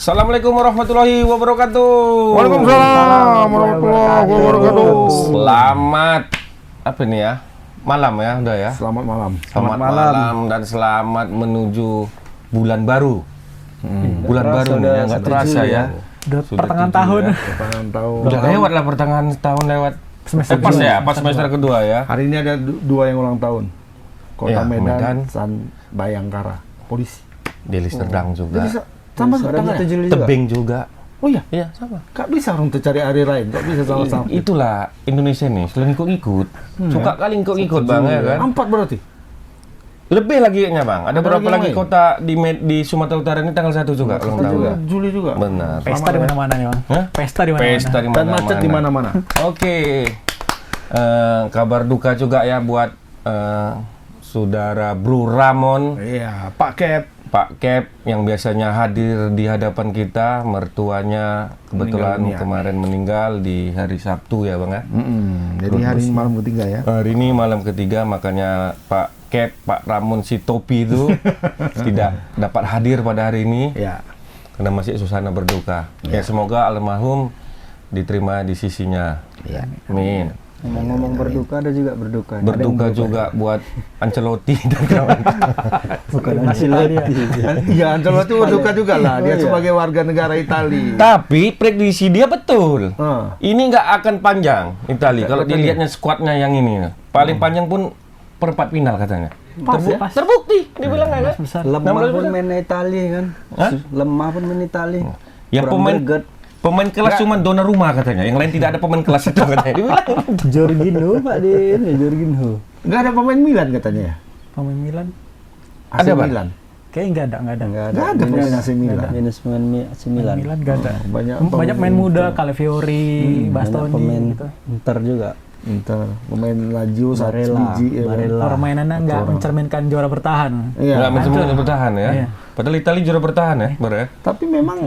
Assalamualaikum warahmatullahi wabarakatuh. Waalaikumsalam warahmatullahi wabarakatuh. Selamat apa nih ya? Malam ya, udah ya. Selamat malam. Selamat malam dan selamat menuju bulan baru. Bulan baru nih ya, nggak terasa ya. Udah pertengahan tahun. Ya. Pertengahan tahun. Udah lewat lah pertengahan tahun lewat. Semester Pas kedua. ya, pas semester kedua ya. Hari ini ada dua yang ulang tahun. Kota Ya, Medan, Medan. San Bayangkara. Polisi. Deli Serdang juga. Jadi sama tetangga. Tebing juga. Oh iya, Iya, sama. Gak bisa orang cari hari lain, gak bisa sama-sama. Itulah Indonesia nih, selain ikut-ikut. Suka kali ikut-ikut Bang ya kan. 4 berarti. Lebih lagi ya Bang. Ada Ada berapa lagi lagi yang kota di Sumatera Utara ini tanggal 1 juga ulang tahun. Juga. Juli juga. Benar. Pesta di mana-mana nih, Bang. Hah? Pesta di mana-mana. Pesta di Dan mana-mana. macet di mana-mana. Oke. Kabar duka juga ya buat saudara Bro Ramon, Iya, Pak Kep. Pak Kep yang biasanya hadir di hadapan kita, mertuanya kebetulan Meninggal dunia. kemarin meninggal di hari Sabtu ya Bang ya. Jadi hari ini malam ketiga ya. Hari ini malam ketiga, makanya Pak Kep, Pak Ramon si topi itu tidak dapat hadir pada hari ini Ya. karena masih suasana berduka. Ya semoga almarhum diterima di sisinya. Iya. Amin. Ngomong-ngomong berduka, ada juga berduka. Berduka juga buat Ancelotti dan kawan. Bukan Ancelotti. Iya, Ancelotti berduka juga lah. Dia sebagai warga negara Italia. Tapi prediksi dia betul. Ah. Ini nggak akan panjang Italia. Kalau dilihatnya skuadnya yang ini, paling panjang pun perempat final katanya. Terbukti, dibilang nggak kan? Besar. Lemah 16 pun besar. main Italia kan. Hah? Lemah pun main Italia. Yang Kurang greget. pemain kelas cuma Donnarumma katanya. Yang lain tidak ada pemain kelas itu katanya. Dibilang. Jorginho Pak Din, ya Jorginho. Nggak ada pemain Milan katanya ya? Pemain Milan. AC Ada, Bang? Milan. Kayaknya nggak ada. Nggak ada pemain AC Milan. Minus pemain AC Milan. Milan nggak ada. Banyak Banyak main muda, Calafiori, Banyak Bastoni pemain gitu. Inter juga. Inter, pemain Lazio, Barella, biji, ya, Barella. Permainannya nggak mencerminkan juara bertahan. Iya. Nggak mencerminkan bertahan ya. Iya. Padahal Italia juara bertahan ya, Bar ya. Tapi memang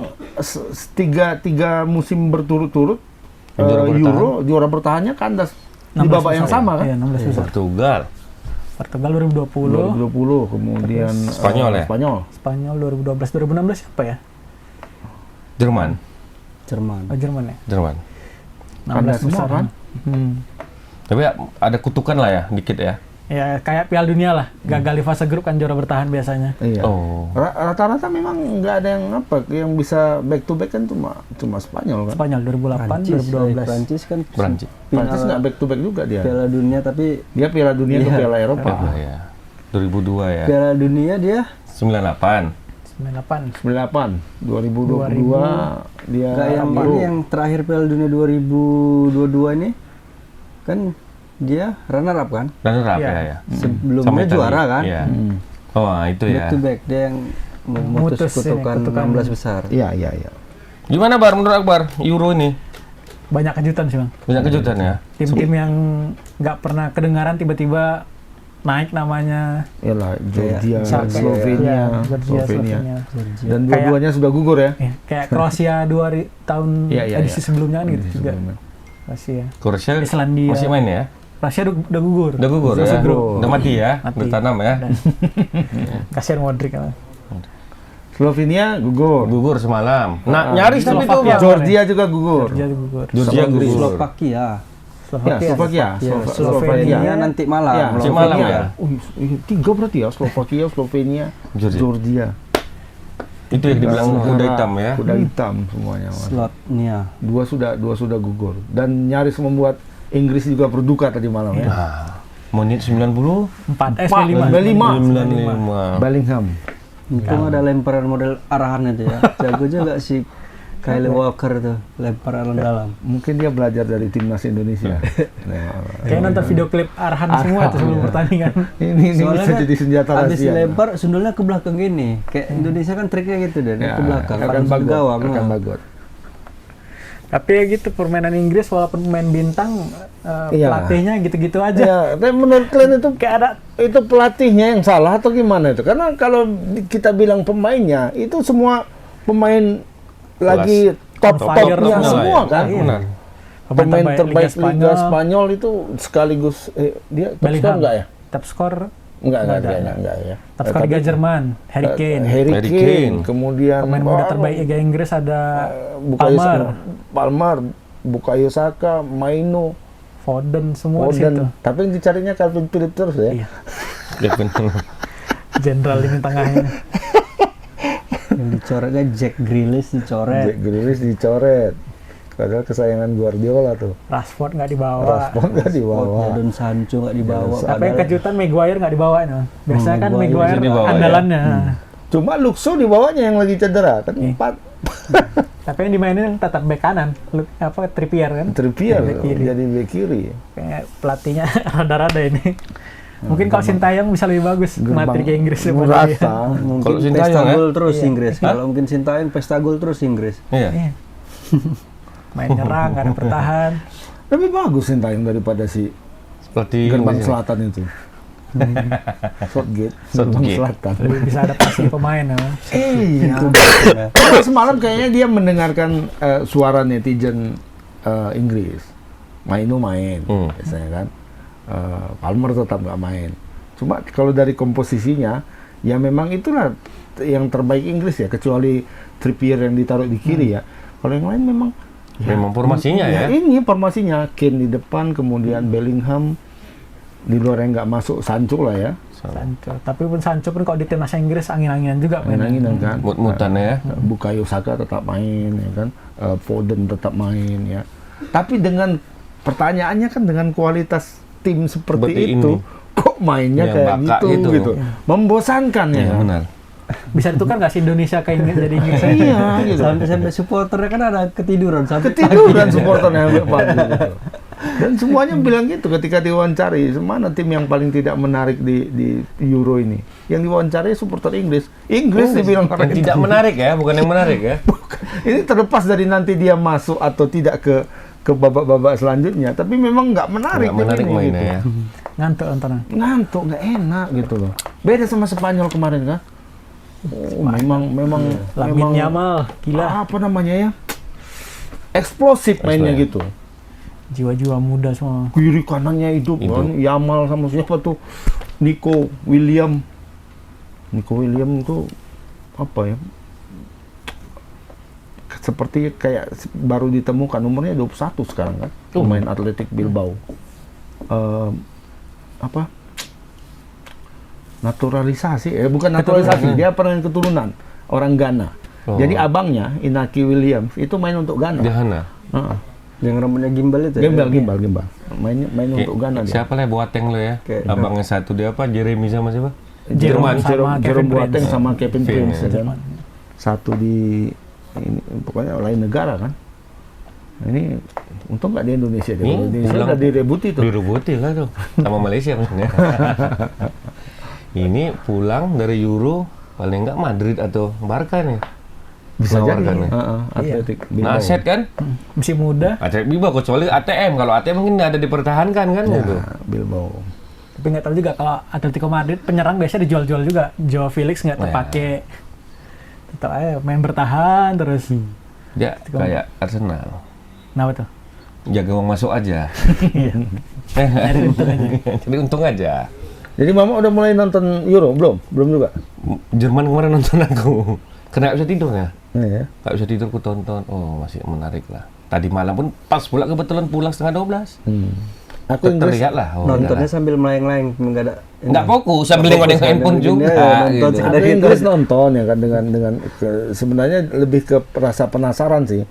tiga musim berturut-turut Juara bertahan. Euro juara bertahannya kandas di 16 babak yang besar. sama kan? Iya, 16 besar. Portugal. Portugal 2020, 2020 kemudian Spanyol ya? Spanyol. Spanyol 2012, 2016 siapa ya? Jerman. Jerman. Oh, Jerman ya. Jerman. Kandas 16 semua besar kan? Tapi ya, ada kutukan lah ya, dikit ya. Ya kayak Piala Dunia lah, gagal di fase grup kan juara bertahan biasanya. Iya. Oh. Rata-rata memang nggak ada yang bisa back to back kan cuma Spanyol kan? Spanyol 2008, Prancis, 2012. Prancis kan Prancis. Prancis nggak back to back juga dia. Piala Dunia tapi Dia Piala Dunia ke Iya. Piala Eropa. Oh, ya. 2002 ya. Piala Dunia dia 98. 98. 98, 2022 dia kayak yang Euro. ini yang terakhir Piala Dunia 2022 ini kan dia runner up kan? Runner up Iya. ya. Sebelumnya Sama Italia. juara kan? Iya. Oh, itu Back ya. to back dia yang memutus Mutus ini, kutukan kutukan. 16 besar. Iya. Gimana Bar menurut Akbar Euro ini? Banyak kejutan sih, Bang. Banyak kejutan ya. Tim-tim yang nggak pernah kedengaran tiba-tiba naik namanya. Iyalah Georgia, Sampai- Slovenia, ya, Georgia, Slovenia. Slovenia. Dan dua-duanya sudah gugur ya. Ya, kayak Kroasia tahun Iya, edisi sebelumnya kan gitu juga. Sebelumnya. Kroasia. Kroasia Islandia. masih main ya? Kroasia udah gugur. Udah gugur ya? Fase grup. Udah mati ya? Mati. Udah tanam ya? Kasihan Modric kan. Slovenia gugur. Gugur semalam. Nah, nyaris tapi itu Slovakia. Bang. Georgia juga gugur. Georgia gugur. Georgia Sama Inggris. gugur. Slovakia. Ya, Slovakia. Slovakia. Slovenia Slovenia. nanti malam. Ya, Nanti malam ya? Tiga berarti ya, Slovakia, Slovenia, Georgia. Georgia. Itu yang dibilang kuda hitam ya? Kuda hitam semuanya. Mas. Slotnya. Dua sudah gugur dan nyaris membuat Inggris juga berduka tadi malam ya. Nah, menit 90 4 95. 95. Bellingham. Untung ada lemparan model arahan itu ya. Jago juga si Kyle Walker tuh lempar arahan dalam. Mungkin dia belajar dari timnas Indonesia. Kayak nonton video klip Arhan semua tuh sebelum pertandingan. Ini Soalnya bisa kan jadi senjata habis rahasia. dilempar sundulnya ke belakang gini. Kayak Indonesia kan triknya gitu deh, Ya, ke belakang. akan Langsung ke bagot, gawang. akan Nah. bagot. Tapi ya gitu permainan Inggris walaupun pemain bintang Iya. pelatihnya gitu-gitu aja. Ya, tapi menurut kalian itu Kayak ada itu pelatihnya yang salah atau gimana itu? Karena kalau kita bilang pemainnya itu semua pemain lagi fire top-topnya semua semua ya. kan. Benar. Pemain terbaik Liga Spanyol, Spanyol itu sekaligus dia top Bellingham. score enggak ya? top skor Enggak ya. Tapi kalau Liga Jerman, Harry Kane. Harry Harry Kane. Kane. Kemudian Pemain muda terbaik Liga Inggris ada Palmer, Bukayo Saka, Maino, Foden, semua di situ. Foden. Tapi yang dicarinya Calvin Phillips terus ya. Iya. Ya benar. Jenderal ini tengahnya. Yang dicoretnya Jack Grealish dicoret. Jack Grealish dicoret. Padahal kesayangan Guardiola tuh. Rashford nggak dibawa. Rashford nggak dibawa. Jadon Sancho nggak dibawa. Jadon Tapi yang kejutan Maguire nggak dibawa nih. Biasanya kan Maguire Maguire bisa dibawa, ya. andalannya. Cuma Luxo dibawanya yang lagi cedera kan 4. Tapi yang dimainin tetap bek kanan. Trippier kan? Trippier Bek kiri. jadi bek kiri. Kayak pelatihnya rada-rada ini. Mungkin kalau Sintayong bisa lebih bagus mati Liga Inggris daripada dia. Merasa. Mungkin Kalau pesta Sintayong, gol terus Iya. Inggris. Kalau mungkin Sintayong pesta gol terus Inggris. Iya. Iya. Main nyerang, nggak ada bertahan. Lebih bagus Sintayong daripada si Seperti Gerbang ini. Selatan itu. Southgate, Gerbang Southgate. Selatan. Lebih bisa adaptasi pemain. Ya. Iya. Semalam kayaknya dia mendengarkan suara netizen Inggris. Maino main, biasanya kan. Palmer tetap nggak main. Cuma kalau dari komposisinya, ya memang itulah yang terbaik Inggris ya, kecuali Trippier yang ditaruh di kiri ya. Kalau yang lain memang Memang formasinya ya. ini formasinya Kane di depan, kemudian Bellingham di luar yang nggak masuk, Sancho lah ya. Sancho. Tapi pun Sancho pun kalau di timnas Inggris angin-anginan juga mainnya. Main-main kan. Mut-mutannya ya. Bukayo Saka tetap main ya kan. Foden tetap main ya. Tapi dengan pertanyaannya kan dengan kualitas tim seperti Seperti itu, ini. kok mainnya Yang kayak baka gitu, itu. membosankan ya. Iya kan? benar. Bisa ditukar nggak sih Indonesia ke Inggris jadi Inggris? Iya gitu. Sampai supporternya kan ada ketiduran sampai Ketiduran supporternya sampai pagi gitu. Dan semuanya bilang gitu ketika diwawancari, mana tim yang paling tidak menarik di Euro ini? Yang diwawancari supporter Inggris. Inggris dibilang Yang tidak menarik ya, bukan yang menarik ya. ini terlepas dari nanti dia masuk atau tidak ke babak-babak selanjutnya, tapi memang nggak menarik, Nggak menarik tim ini, mainnya gitu. ya. Ngantuk nontonan. Ngantuk, nggak enak gitu loh. Beda sama Spanyol kemarin kan. Oh, memang Lamine Yamal, gila. apa namanya ya? Eksplosif mainnya Eksplosif. gitu. Jiwa-jiwa muda semua. Kiri kanannya hidup kan. Yamal sama siapa tuh? Nico William itu apa ya? Seperti kayak baru ditemukan, umurnya 21 sekarang kan. Pemain Athletic Bilbao. Apa? Naturalisasi, bukan naturalisasi, dia pernah keturunan orang Ghana. Oh. Jadi abangnya Inaki Williams itu main untuk Ghana. Di Hana. Heeh. yang rambutnya gimbal itu. ya? Gimbal. Main untuk Ghana dia. Siapa lah Boateng lo ya? Kayak- Abangnya satu dia apa? Jeremy sama siapa? Jerman sama Jerome Kevin Boateng Prince. sama Kevin Prince, Prince ya. ya kan. Satu di ini, pokoknya lain negara kan. Nah, ini untung nggak di Indonesia deh. Kalau di Indonesia pulang- udah direbuti tuh. Direbuti lah tuh. Sama Malaysia maksudnya. Ini pulang dari Euro paling enggak Madrid atau Barca nih. Bisa jadi. Menawarkan ya. Atletik Bilbao. Aset kan? Masih muda, Aset Bilbao kecuali ATM. Kalau ATM mungkin nggak ada dipertahankan kan gitu. Nah, Bilbao. tapi nggak tahu juga kalau Atletico Madrid penyerang biasanya dijual-jual juga. Joao Felix nggak terpakai. Tetap aja main bertahan terus. Dia kayak Arsenal. Kenapa tuh? Jaga uang masuk aja. Iya. Nyari untung aja. Jadi untung aja. Jadi Mama udah mulai nonton Euro? Belum juga? Jerman kemarin nonton aku. Kena bisa tidur ya? Iya ya. Nggak bisa tidur aku tonton. Oh masih menarik lah. Tadi malam pun pas pula kebetulan pulang setengah 12. Aku Inggris Terlihat lah. Oh, Nontonnya sambil melayang-layang, nggak ada. nggak fokus sambil nengok handphone juga. nonton Gitu. Aku Inggris nonton ya kan dengan sebenarnya lebih ke rasa penasaran sih.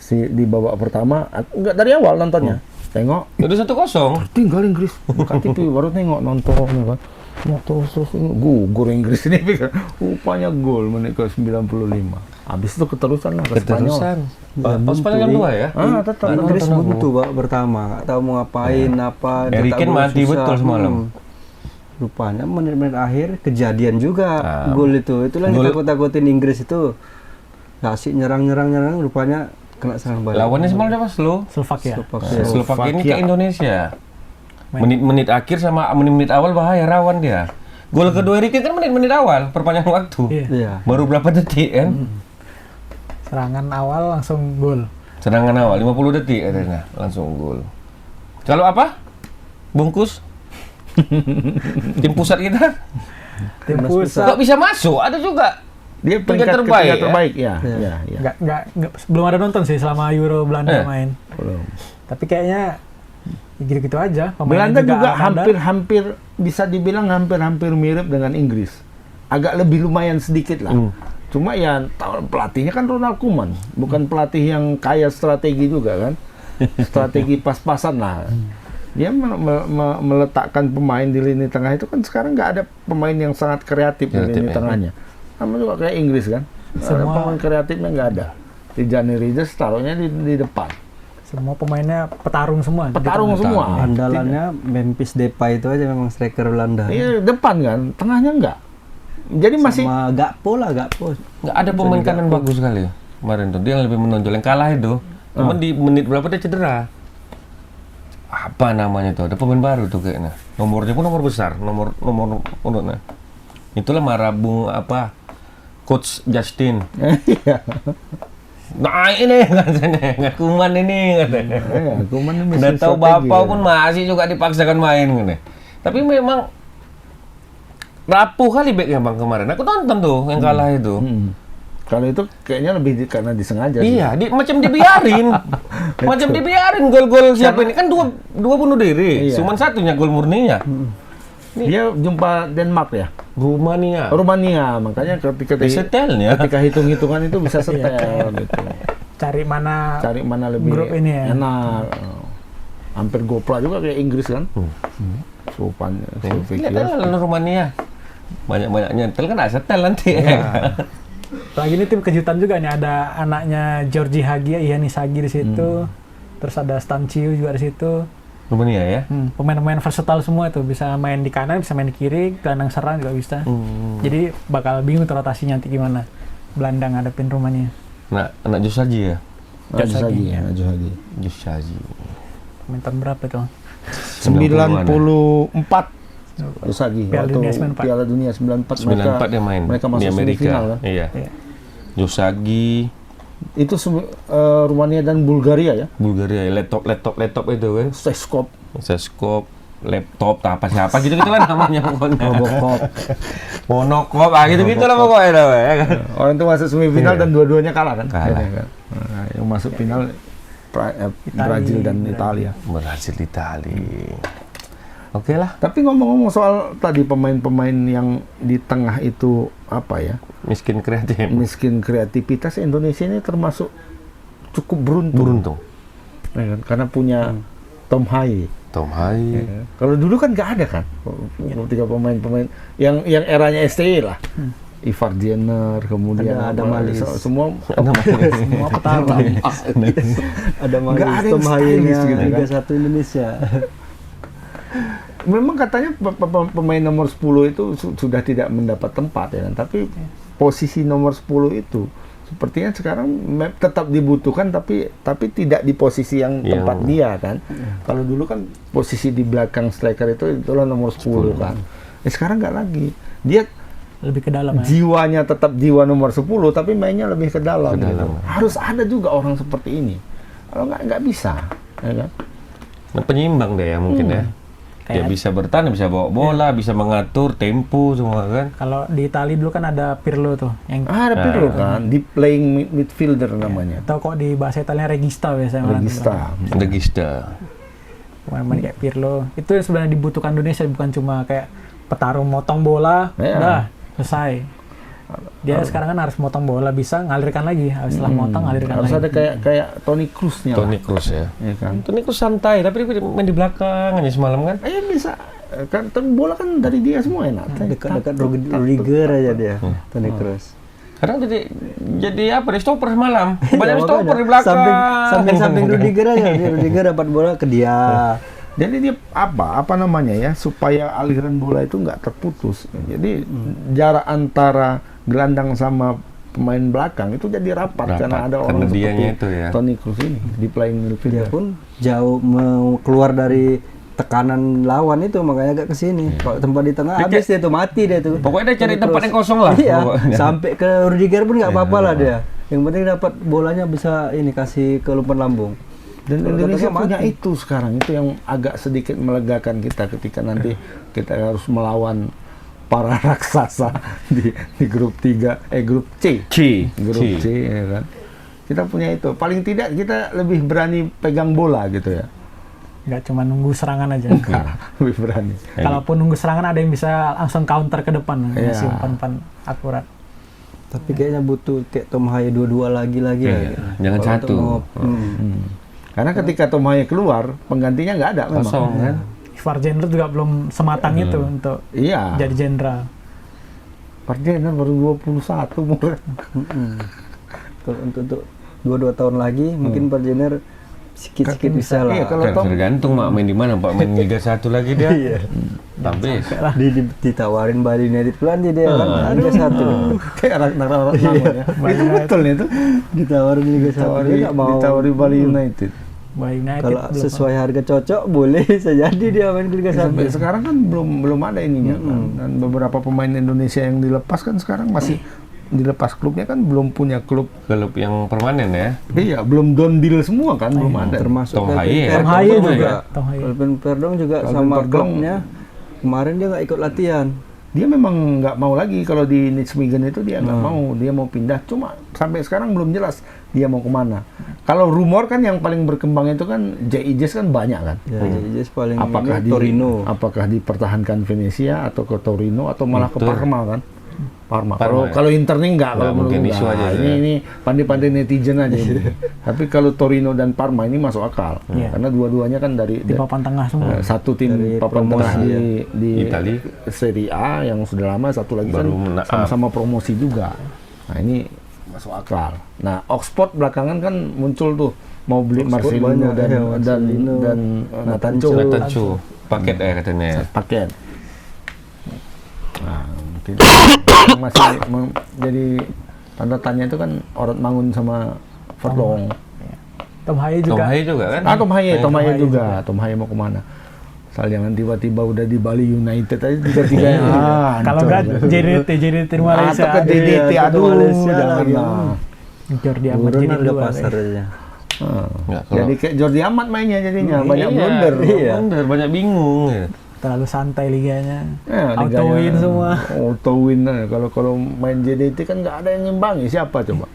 Di babak pertama enggak dari awal nontonnya. Tengok Udah 1-0. tinggal Inggris buka TV baru nengok nonton ya kan. Terus gugur Inggris ini pikir rupanya gol menit ke 95. Habis itu keterusan lah ke Spanyol. Keterusan. Pas paling jam 2 ya? Tetap Inggris nonton aku. buntu Pak pertama, nggak tahu mau ngapain apa. Harry cetak Kane gol mati susah. betul semalam. Rupanya menit-menit akhir kejadian juga gol itu. Itulah yang Gol- takut-takutin Inggris itu. Kasih nyerang rupanya kena serang balik. Lawannya semalam siapa? Slovakia. Slovakia ini ke Slovakia. Indonesia. Menit-menit akhir sama menit-menit awal bahaya rawan dia. Gol kedua Harry Kane kan menit-menit awal perpanjangan waktu. Iya. Iya. Baru berapa detik kan? Serangan awal langsung gol. Serangan awal 50 detik katanya langsung gol. Kalau apa? Bungkus Tim pusat kita Tim pusat nggak bisa masuk, ada juga. Dia Tiga peringkat terbaik, ketiga ya? terbaik ya. Iya. Ya. nggak belum ada nonton sih selama Euro Belanda main. Belum. Tapi kayaknya gitu-gitu aja. Belanda Pemainnya juga ada. hampir bisa dibilang hampir mirip dengan Inggris. Agak lebih lumayan sedikit lah. Cuma ya pelatihnya kan Ronald Koeman, bukan pelatih yang kaya strategi juga kan. Strategi pas-pasan lah. Dia meletakkan pemain di lini tengah itu kan sekarang nggak ada pemain yang sangat kreatif di lini tengahnya. Sama juga kayak Inggris kan. Semua Pemain kreatifnya nggak ada. Tijani Reinders taruhnya di depan. Semua pemainnya petarung semua. Petarung semua. Andalannya Memphis Depay itu aja memang striker Belanda. Iya depan kan, tengahnya enggak. Jadi masih Sama Gakpo lah, Gakpo. Nggak ada pemain kanan bagus sekali kemarin tuh. Dia yang lebih menonjol. Yang kalah itu, cuman di menit berapa dia cedera. Apa namanya tuh? Ada pemain baru tuh kayaknya. Nomornya pun nomor besar, nomor unutnya. Itulah marabung apa? Coach Justin. Iya. Nah ini katanya, nggak Koeman ini katanya. Koeman ini Udah mesin tahu strategi bapak ya. pun masih juga dipaksakan main gitu. Tapi memang rapuh kali backnya bang kemarin. Aku nonton tuh yang kalah itu. Kalau itu kayaknya lebih karena disengaja. sih. Iya, macam dibiarin. Macam dibiarin gol-gol siapa ini kan dua bunuh diri. Iya. Cuman satunya gol murninya. Dia jumpa Denmark ya, Rumania. Rumania. Makanya ketika Setelnya. ketika hitung-hitungan itu bisa setel gitu. Cari mana lebih grup ini ya. enak. Hampir gopla juga kayak Inggris kan. Sopan, Lihat aja Rumania. Banyak-banyak nyetel kan ada setel nanti. Lagi ini tim kejutan juga nih, ada anaknya Georgie Hagi, Ioannis Hagi di situ. Terus ada Stanciu juga di situ. Rumania ya. Pemain-pemain versatile semua itu, bisa main di kanan, bisa main di kiri, gelandang serang juga bisa. Jadi bakal bingung tuh rotasinya nanti gimana Belanda ngadepin Rumania. Nah, anak Jusaji ya. Najusagi. Jusaji. Main tahun berapa tuh? 94 Jusagi Piala waktu Dunia 94. Piala Dunia 94 94 dia main mereka di masuk Amerika. semifinal kan. Iya. Iya. Jusagi, Itu Rumania dan Bulgaria ya. Bulgaria, laptop itu kan. Seskop. Seskop, laptop, tak apa siapa gitu lah namanya pokoknya. Robocop. Monokop, gitu lah pokoknya dah, ya kan. Orang itu masuk semifinal dan dua-duanya kalah kan. Kalah. Kan? Nah, yang masuk final Brazil dan Italia. Berhasil Itali. Oke lah. Tapi ngomong-ngomong soal tadi pemain-pemain yang di tengah itu apa ya? Miskin kreatif. Miskin kreativitas, Indonesia ini termasuk cukup beruntung. Ya kan? Karena punya Tom Hai. Tom Hai. Ya. Kalau dulu kan nggak ada kan, ketika pemain-pemain yang eranya STI lah, Ivar Jenner, kemudian Ada Malis. semua Semua petarung. Ada Nggak ada Maris yang Tom stylish Hai-nya gitu kan. Liga 1 Indonesia. Memang katanya pemain nomor 10 itu sudah tidak mendapat tempat ya kan, tapi posisi nomor 10 itu sepertinya sekarang tetap dibutuhkan tapi tidak di posisi yang tempat dia kan. Kalau dulu kan posisi di belakang striker itulah nomor 10 kan. Sekarang nggak lagi. Dia Lebih ke dalam ya. jiwanya tetap jiwa nomor 10 tapi mainnya lebih ke dalam. Gitu. Harus ada juga orang seperti ini. Kalau nggak bisa, ya kan? Nah, penyimbang deh ya mungkin ya. Dia bisa bertahan, bisa bawa bola, bisa mengatur tempo semua kan. Kalau di Italia dulu kan ada Pirlo tuh, yang Ada Pirlo kan, di playing midfielder namanya. atau kok di bahasa Italia Regista biasanya. Regista. Pemain kayak Pirlo itu yang sebenarnya dibutuhkan Indonesia, bukan cuma kayak petarung motong bola, udah selesai. Dia sekarang kan harus motong bola, bisa ngalirkan lagi. Setelah motong ngalirkan Harus lagi. ada kayak Toni Kroos-nya. Toni Kroos ya. Ya kan? Toni Kroos santai, tapi dia main di belakang aja semalam kan. Bisa. Kan bola kan dari dia semua enak. Dekat-dekat Rudiger aja dia, Toni Kroos. Kadang jadi apa? Dia stopper semalam. Banyak stopper di belakang. Samping Rudiger aja. Rudiger dapat bola ke dia. Jadi dia apa namanya ya, supaya aliran bola itu nggak terputus. Jadi jarak antara gelandang sama pemain belakang itu jadi rapat karena ada orang seperti itu ya. Toni Kroos ini di playing Dia midfielder. pun jauh mau keluar dari tekanan lawan itu, makanya agak kesini. Kalau tempat di tengah habis dia tuh, mati dia tuh. Pokoknya dia cari Toni tempat Kroos. yang kosong lah. Iya, Pokoknya. sampai ke Rudiger pun nggak apa-apa lah dia. Yang penting dapat bolanya bisa ini kasih ke umpan lambung. Dan Kalau Indonesia kata punya mati. itu sekarang, itu yang agak sedikit melegakan kita ketika nanti kita harus melawan para raksasa di grup 3, grup C. Grup C, ya kan. Kita punya itu. Paling tidak kita lebih berani pegang bola gitu ya. Nggak cuma nunggu serangan aja. Lebih berani. Kalaupun nunggu serangan ada yang bisa langsung counter ke depan, Iya. ngasih umpan-umpan akurat. Tapi kayaknya butuh kayak Tom Haye 2-2 lagi. Iya, jangan Kalau satu. untuk Karena ketika Tom Haye keluar, penggantinya nggak ada memang. Kosong kan. Ivar Jenner juga belum sematang itu untuk Iya. jadi jenderal. Ferdinand baru 21 umur. Kalau untuk 2 tahun lagi mungkin Pak Jenner sikit-sikit bisa lah. Iya, kalau Kan Tom tergantung Mak main di mana, Pak main Liga 1 lagi dia. Habis. Ditawarin Bali United pula nanti dia kan Liga 1. kayak orang ya. Itu betul nih itu. Ditawarin Liga 1 dia nggak mau. Ditawari Bali United. Bali United Kalau belum. sesuai harga cocok boleh bisa jadi dia main ke Liga 1. Sampai sekarang kan belum ada ininya kan. Dan beberapa pemain Indonesia yang dilepas kan sekarang masih dilepas klubnya kan belum punya klub. Klub yang permanen ya. Iya, belum down deal semua kan, belum ada. Termasuk Tom Haye. Tom Tom Haye Haye. juga. Tom Haye. Calvin Verdong juga Calvin sama Verdong. klubnya. Kemarin dia nggak ikut latihan. Dia memang nggak mau lagi kalau di Nijmegen itu dia nggak mau, dia mau pindah. Cuma sampai sekarang belum jelas dia mau kemana. Kalau rumor kan yang paling berkembang itu kan JIJs kan banyak kan. Ya, jadi paling Apakah ini Torino. Apakah dipertahankan Venesia atau ke Torino atau malah ke Betul. Parma kan? Parma. Parma, ya. Kalau Inter nih enggak, kalau mungkin menurut isu gua. aja Ini ya. ini pandai-pandai netizen aja ini. Tapi kalau Torino dan Parma ini masuk akal. Iya. Karena dua-duanya kan dari Di papan tengah semua. satu tim Dari papan promosi, tengah di Itali. Serie A yang sudah lama, satu lagi Baru kan menang. sama-sama promosi juga. Nah ini masuk akal. Nah Oxford belakangan kan muncul tuh mau beli Oxford Marcelino banyak, dan ya, Marcelino, Natanco Natanco. Paket katanya. paket. Nah, mungkin masih jadi tanda tanya itu kan Orot Mangun sama Verdong. Tom Haye Tom juga. Haye juga kan. Tom Haye Haye juga. Tom Haye mau kemana? Asal jangan tiba-tiba udah di Bali United aja tiga-tiga yang Kalau nggak JDT di Malaysia. atau ke DDT, Iya, aduh, ke Malaysia jangan lagi. lah. Jordi Amat Turun jadi harga dua. pasar aja. Nggak, kalau- Jadi kayak Jordi Amat mainnya jadinya banyak Iya, blunder. Iya. Blunder, banyak bingung ya. Terlalu santai liganya. Ya, Auto liganya win semua. Auto win. Kalau main JDT kan nggak ada yang ngimbangi, siapa coba?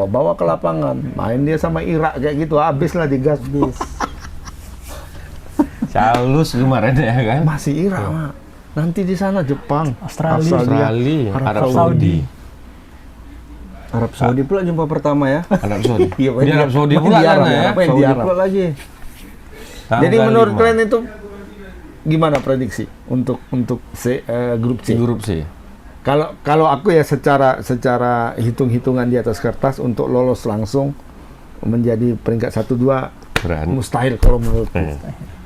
Bawa ke lapangan, main dia sama Irak kayak gitu, habis lah digas. Halus kemarin ya kan. Masih Irak, Mak. Nanti di sana Jepang, Australia. Arab Saudi. Saudi. Arab Saudi pula jumpa pertama ya. Arab Saudi. Iya, Di Arab Saudi main pula di Arab kan ya. ya. Main di Saudi Arab. pula lagi. Jadi Tanggal menurut 5. kalian itu gimana prediksi untuk grup C? Grup C. Kalau aku ya secara hitung-hitungan di atas kertas untuk lolos langsung menjadi peringkat 1-2 Berat. mustahil kalau menurutku. Hmm.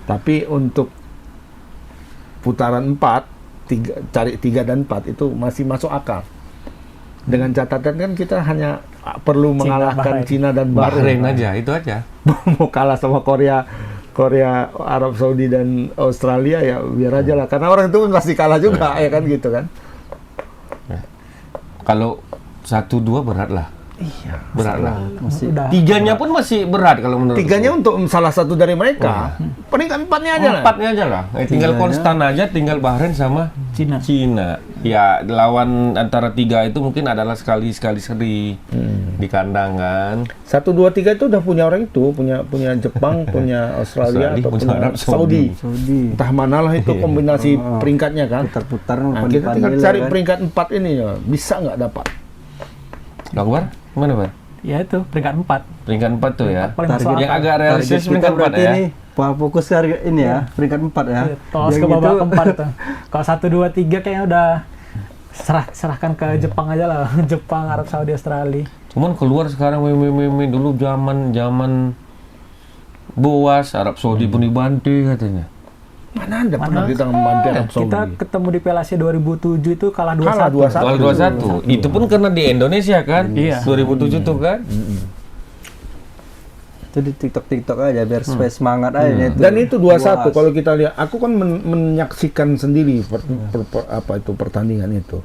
Tapi untuk putaran 4, cari 3 dan 4 itu masih masuk akal. Dengan catatan kan kita hanya perlu mengalahkan Bahrain. Cina dan Bahrain Bahrain. aja, itu aja. Mau kalah sama Korea, Arab Saudi dan Australia ya biar aja lah. Karena orang itu pasti kalah juga ya kan gitu kan. Kalau 1-2 berat lah. Iya. Berat lah. Masih Udah. Tiganya pun masih berat kalau menurut. Tiganya untuk salah satu dari mereka. Peringkat 4-nya aja lah. Empatnya aja lah. Tinggal Tiganya. konstan aja, tinggal Bahrain sama Cina. Cina. Ya lawan antara 3 itu mungkin adalah sekali seri di kandang kan. 1, 2, 3 itu udah punya orang itu, punya Jepang, punya Australia, Australia, atau punya punya Arab Saudi. Saudi. Entah manalah itu kombinasi peringkatnya kan. Putar-putar Nah, kita tinggal cari peringkat 4 ini ya. Bisa nggak dapat? Akbar, mana Bang? Ya itu peringkat 4. Peringkat 4 tuh ya. Paling masuk Yang akal. agak realistis kita peringkat 4 berarti ya. ini fokus ke harga ini ya, peringkat 4 ya. Tolos ke babak keempat tuh. Kalau 1, 2, 3 kayaknya udah serahkan ke Jepang aja lah. Jepang, Arab Saudi, Australia. Cuman keluar sekarang meme dulu zaman Boas, Arab Saudi pun dibantai katanya. Mana ada pernah kita membantai Arab Saudi? Kita ketemu di Piala Asia 2007 itu kalah 2-1. Kalah 2-1. Soal 21. Itu pun karena di Indonesia kan. Iya. 2007 tuh kan. Itu di TikTok aja biar supaya semangat aja itu. Dan itu 2-1 Puas. kalau kita lihat. Aku kan menyaksikan sendiri pertandingan itu.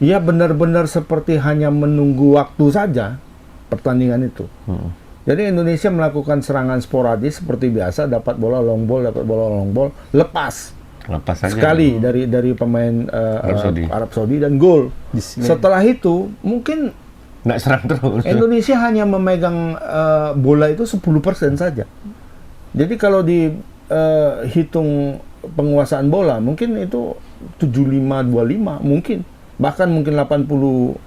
Ya benar-benar seperti hanya menunggu waktu saja pertandingan itu. Jadi Indonesia melakukan serangan sporadis seperti biasa, dapat bola long ball, lepas Lepas aja. sekali dari pemain Arab Saudi dan gol. Setelah itu mungkin Nggak serang terus. Indonesia hanya memegang bola itu 10% saja. Jadi kalau dihitung penguasaan bola mungkin itu 75-25 mungkin, bahkan mungkin 80-20.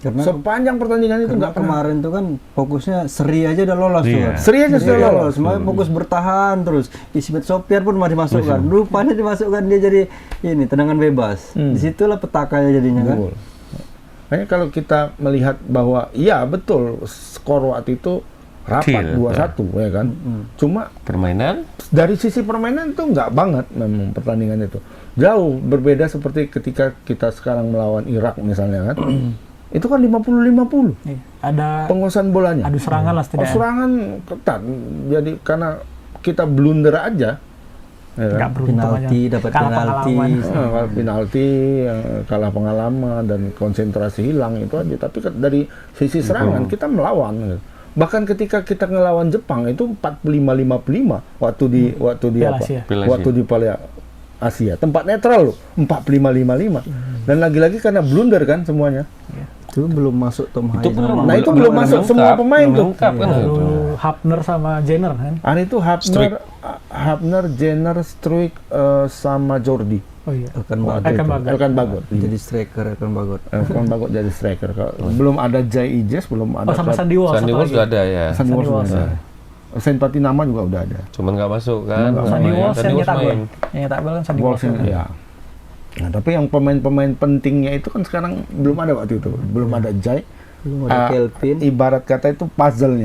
Karena Sepanjang pertandingan itu karena nggak pernah. kemarin tuh kan fokusnya Seri aja udah lolos tuh Iya. kan. Seri aja sudah lolos. Semuanya fokus bertahan terus. Ismet Sopian pun mau dimasukkan. Rupanya dimasukkan dia jadi ini tendangan bebas. Disitulah petakanya jadinya kan. Betul. Makanya kalau kita melihat bahwa iya betul skor waktu itu rapat Kecil, 2-1 ya kan. Cuma Permainan dari sisi permainan itu nggak banget memang pertandingan itu. Jauh berbeda seperti ketika kita sekarang melawan Irak misalnya kan. Itu kan 50-50 Iya. Ada penguasaan bolanya. adu serangan lah setidaknya. Serangan ketat. Jadi karena kita blunder aja ya kan? Nggak beruntung aja. Penalti, dapat Kalah penalti. pengalaman. Kalah penalti, kalah pengalaman dan konsentrasi hilang itu aja. Tapi dari sisi serangan kita melawan. Gitu. Bahkan ketika kita ngelawan Jepang itu 45-55 waktu di Piala apa? Asia. Piala Waktu di Piala Asia. Tempat netral loh, 45-55. Dan lagi-lagi karena blunder kan semuanya. Itu belum masuk Tom Haye. itu belum. Nah, itu belum masuk lengkap. semua pemain Belum tuh. lengkap kan itu. Lalu Hapner sama Jenner kan. Hari itu Hapner, Jenner, Struik sama Jordi. Oh iya. Elkan Elkan Bagot. Bagot. Elkan Bagot. Jadi striker Elkan Bagot. Elkan Bagot jadi striker. Belum ada Jai Ijes, belum ada Oh sama Sandy Walsh. Sandy satu Walsh lagi. juga ada ya. Sandy Walsh Walsh. juga ada. Saint Patinama juga udah ada. Cuman nggak masuk kan. Sandy Main. Walsh yang nyetak gol. main. Yang nyetak gol kan Sandy Walsh Walsh. ini, ya. Nah, tapi yang pemain-pemain pentingnya itu kan sekarang belum ada waktu itu. Belum ada Jai. Belum ada Kelvin. Ibarat kata itu puzzle.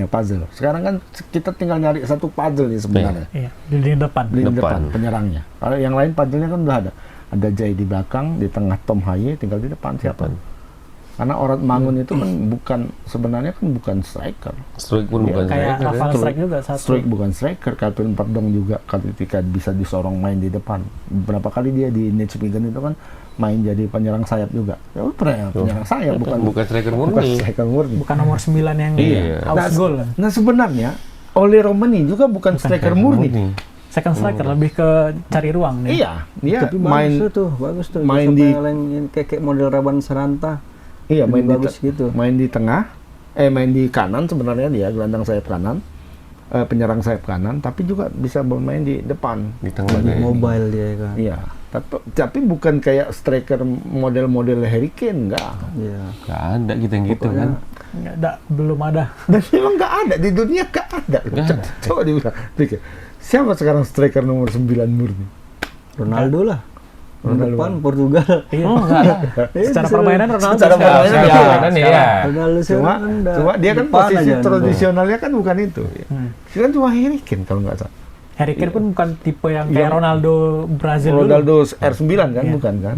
Sekarang kan kita tinggal nyari satu puzzle nih sebenarnya. Iya, di lini depan. Di Depan. depan penyerangnya. Kalau yang lain puzzle-nya kan udah ada. Ada Jai di belakang, di tengah Tom Haye, tinggal di depan siapa? Karena Orat Mangun itu kan sebenarnya kan bukan striker. Struik pun bukan Kayak striker, Rafael ya. Struik juga satu. Struik bukan striker, Calvin Perdong juga ketika bisa disorong main di depan. Beberapa kali dia di Nijmegen itu kan main jadi penyerang sayap juga. Ya penyerang sayap bukan striker bukan murni. striker murni. Bukan nomor 9 yang Iya. aus gol. Nah sebenarnya Ole Romani juga bukan striker murni. Second striker lebih ke cari ruang nih. Iya, dia Tapi main bagus tuh. main Dia di- sampai yang kayak model Raban Seranta. iya main di bagus gitu. main di tengah, main di kanan sebenarnya dia gelandang sayap kanan, penyerang sayap kanan, tapi juga bisa bermain di depan. Di tengah Di kayak mobile dia kan. Iya, tapi bukan kayak striker model-model Harry Kane, enggak. Iya. nggak ada kita yang gitu kan. Nggak ada, belum ada. Dan memang nggak ada di dunia, nggak ada. Coba dibilang, pikir. Siapa sekarang striker nomor 9 murni? Ronaldo lah. Ronaldo. Depan Portugal. Iya, enggak ada. Secara permainan Ronaldo. Secara sekarang. permainan Sekarang iya. kan ya. Ronaldo Cuma dia kan depan posisi aja. tradisionalnya kan bukan itu. Dia kan cuma Harry Kane kalau nggak salah. Harry Kane pun bukan tipe yang kayak Ronaldo Brazil dulu. Ronaldo R9 kan, Iya. bukan kan?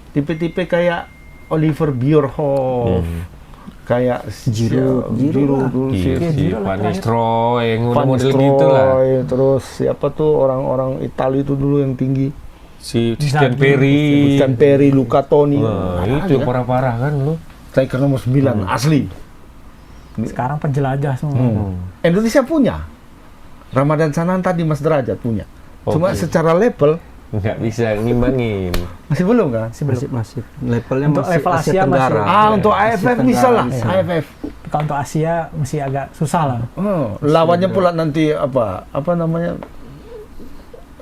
Tipe-tipe kayak Oliver Bierhoff, kayak Giroud dulu Iya si sih, Giroud lah Van terakhir. Nistelrooy yang Van model gitu lah. Nistelrooy, terus siapa tuh orang-orang Italia itu dulu yang tinggi, Si Christian Inzaghi. Perry. Christian Perry, Luca Toni. Wah, Ada itu aja. parah-parah kan lu. Striker nomor 9 asli. Sekarang penjelajah semua. Indonesia punya. Ramadan Sananta di Mas Derajat punya. Cuma Oke. secara level Nggak bisa ngimbangin. masih belum kan? Masih levelnya Untuk masih level Asia Asia Tenggara. masih. Untuk AFF Tenggara bisa lah, bisa. AFF. Kalau untuk Asia masih agak susah lah. Lawannya pula nanti apa namanya?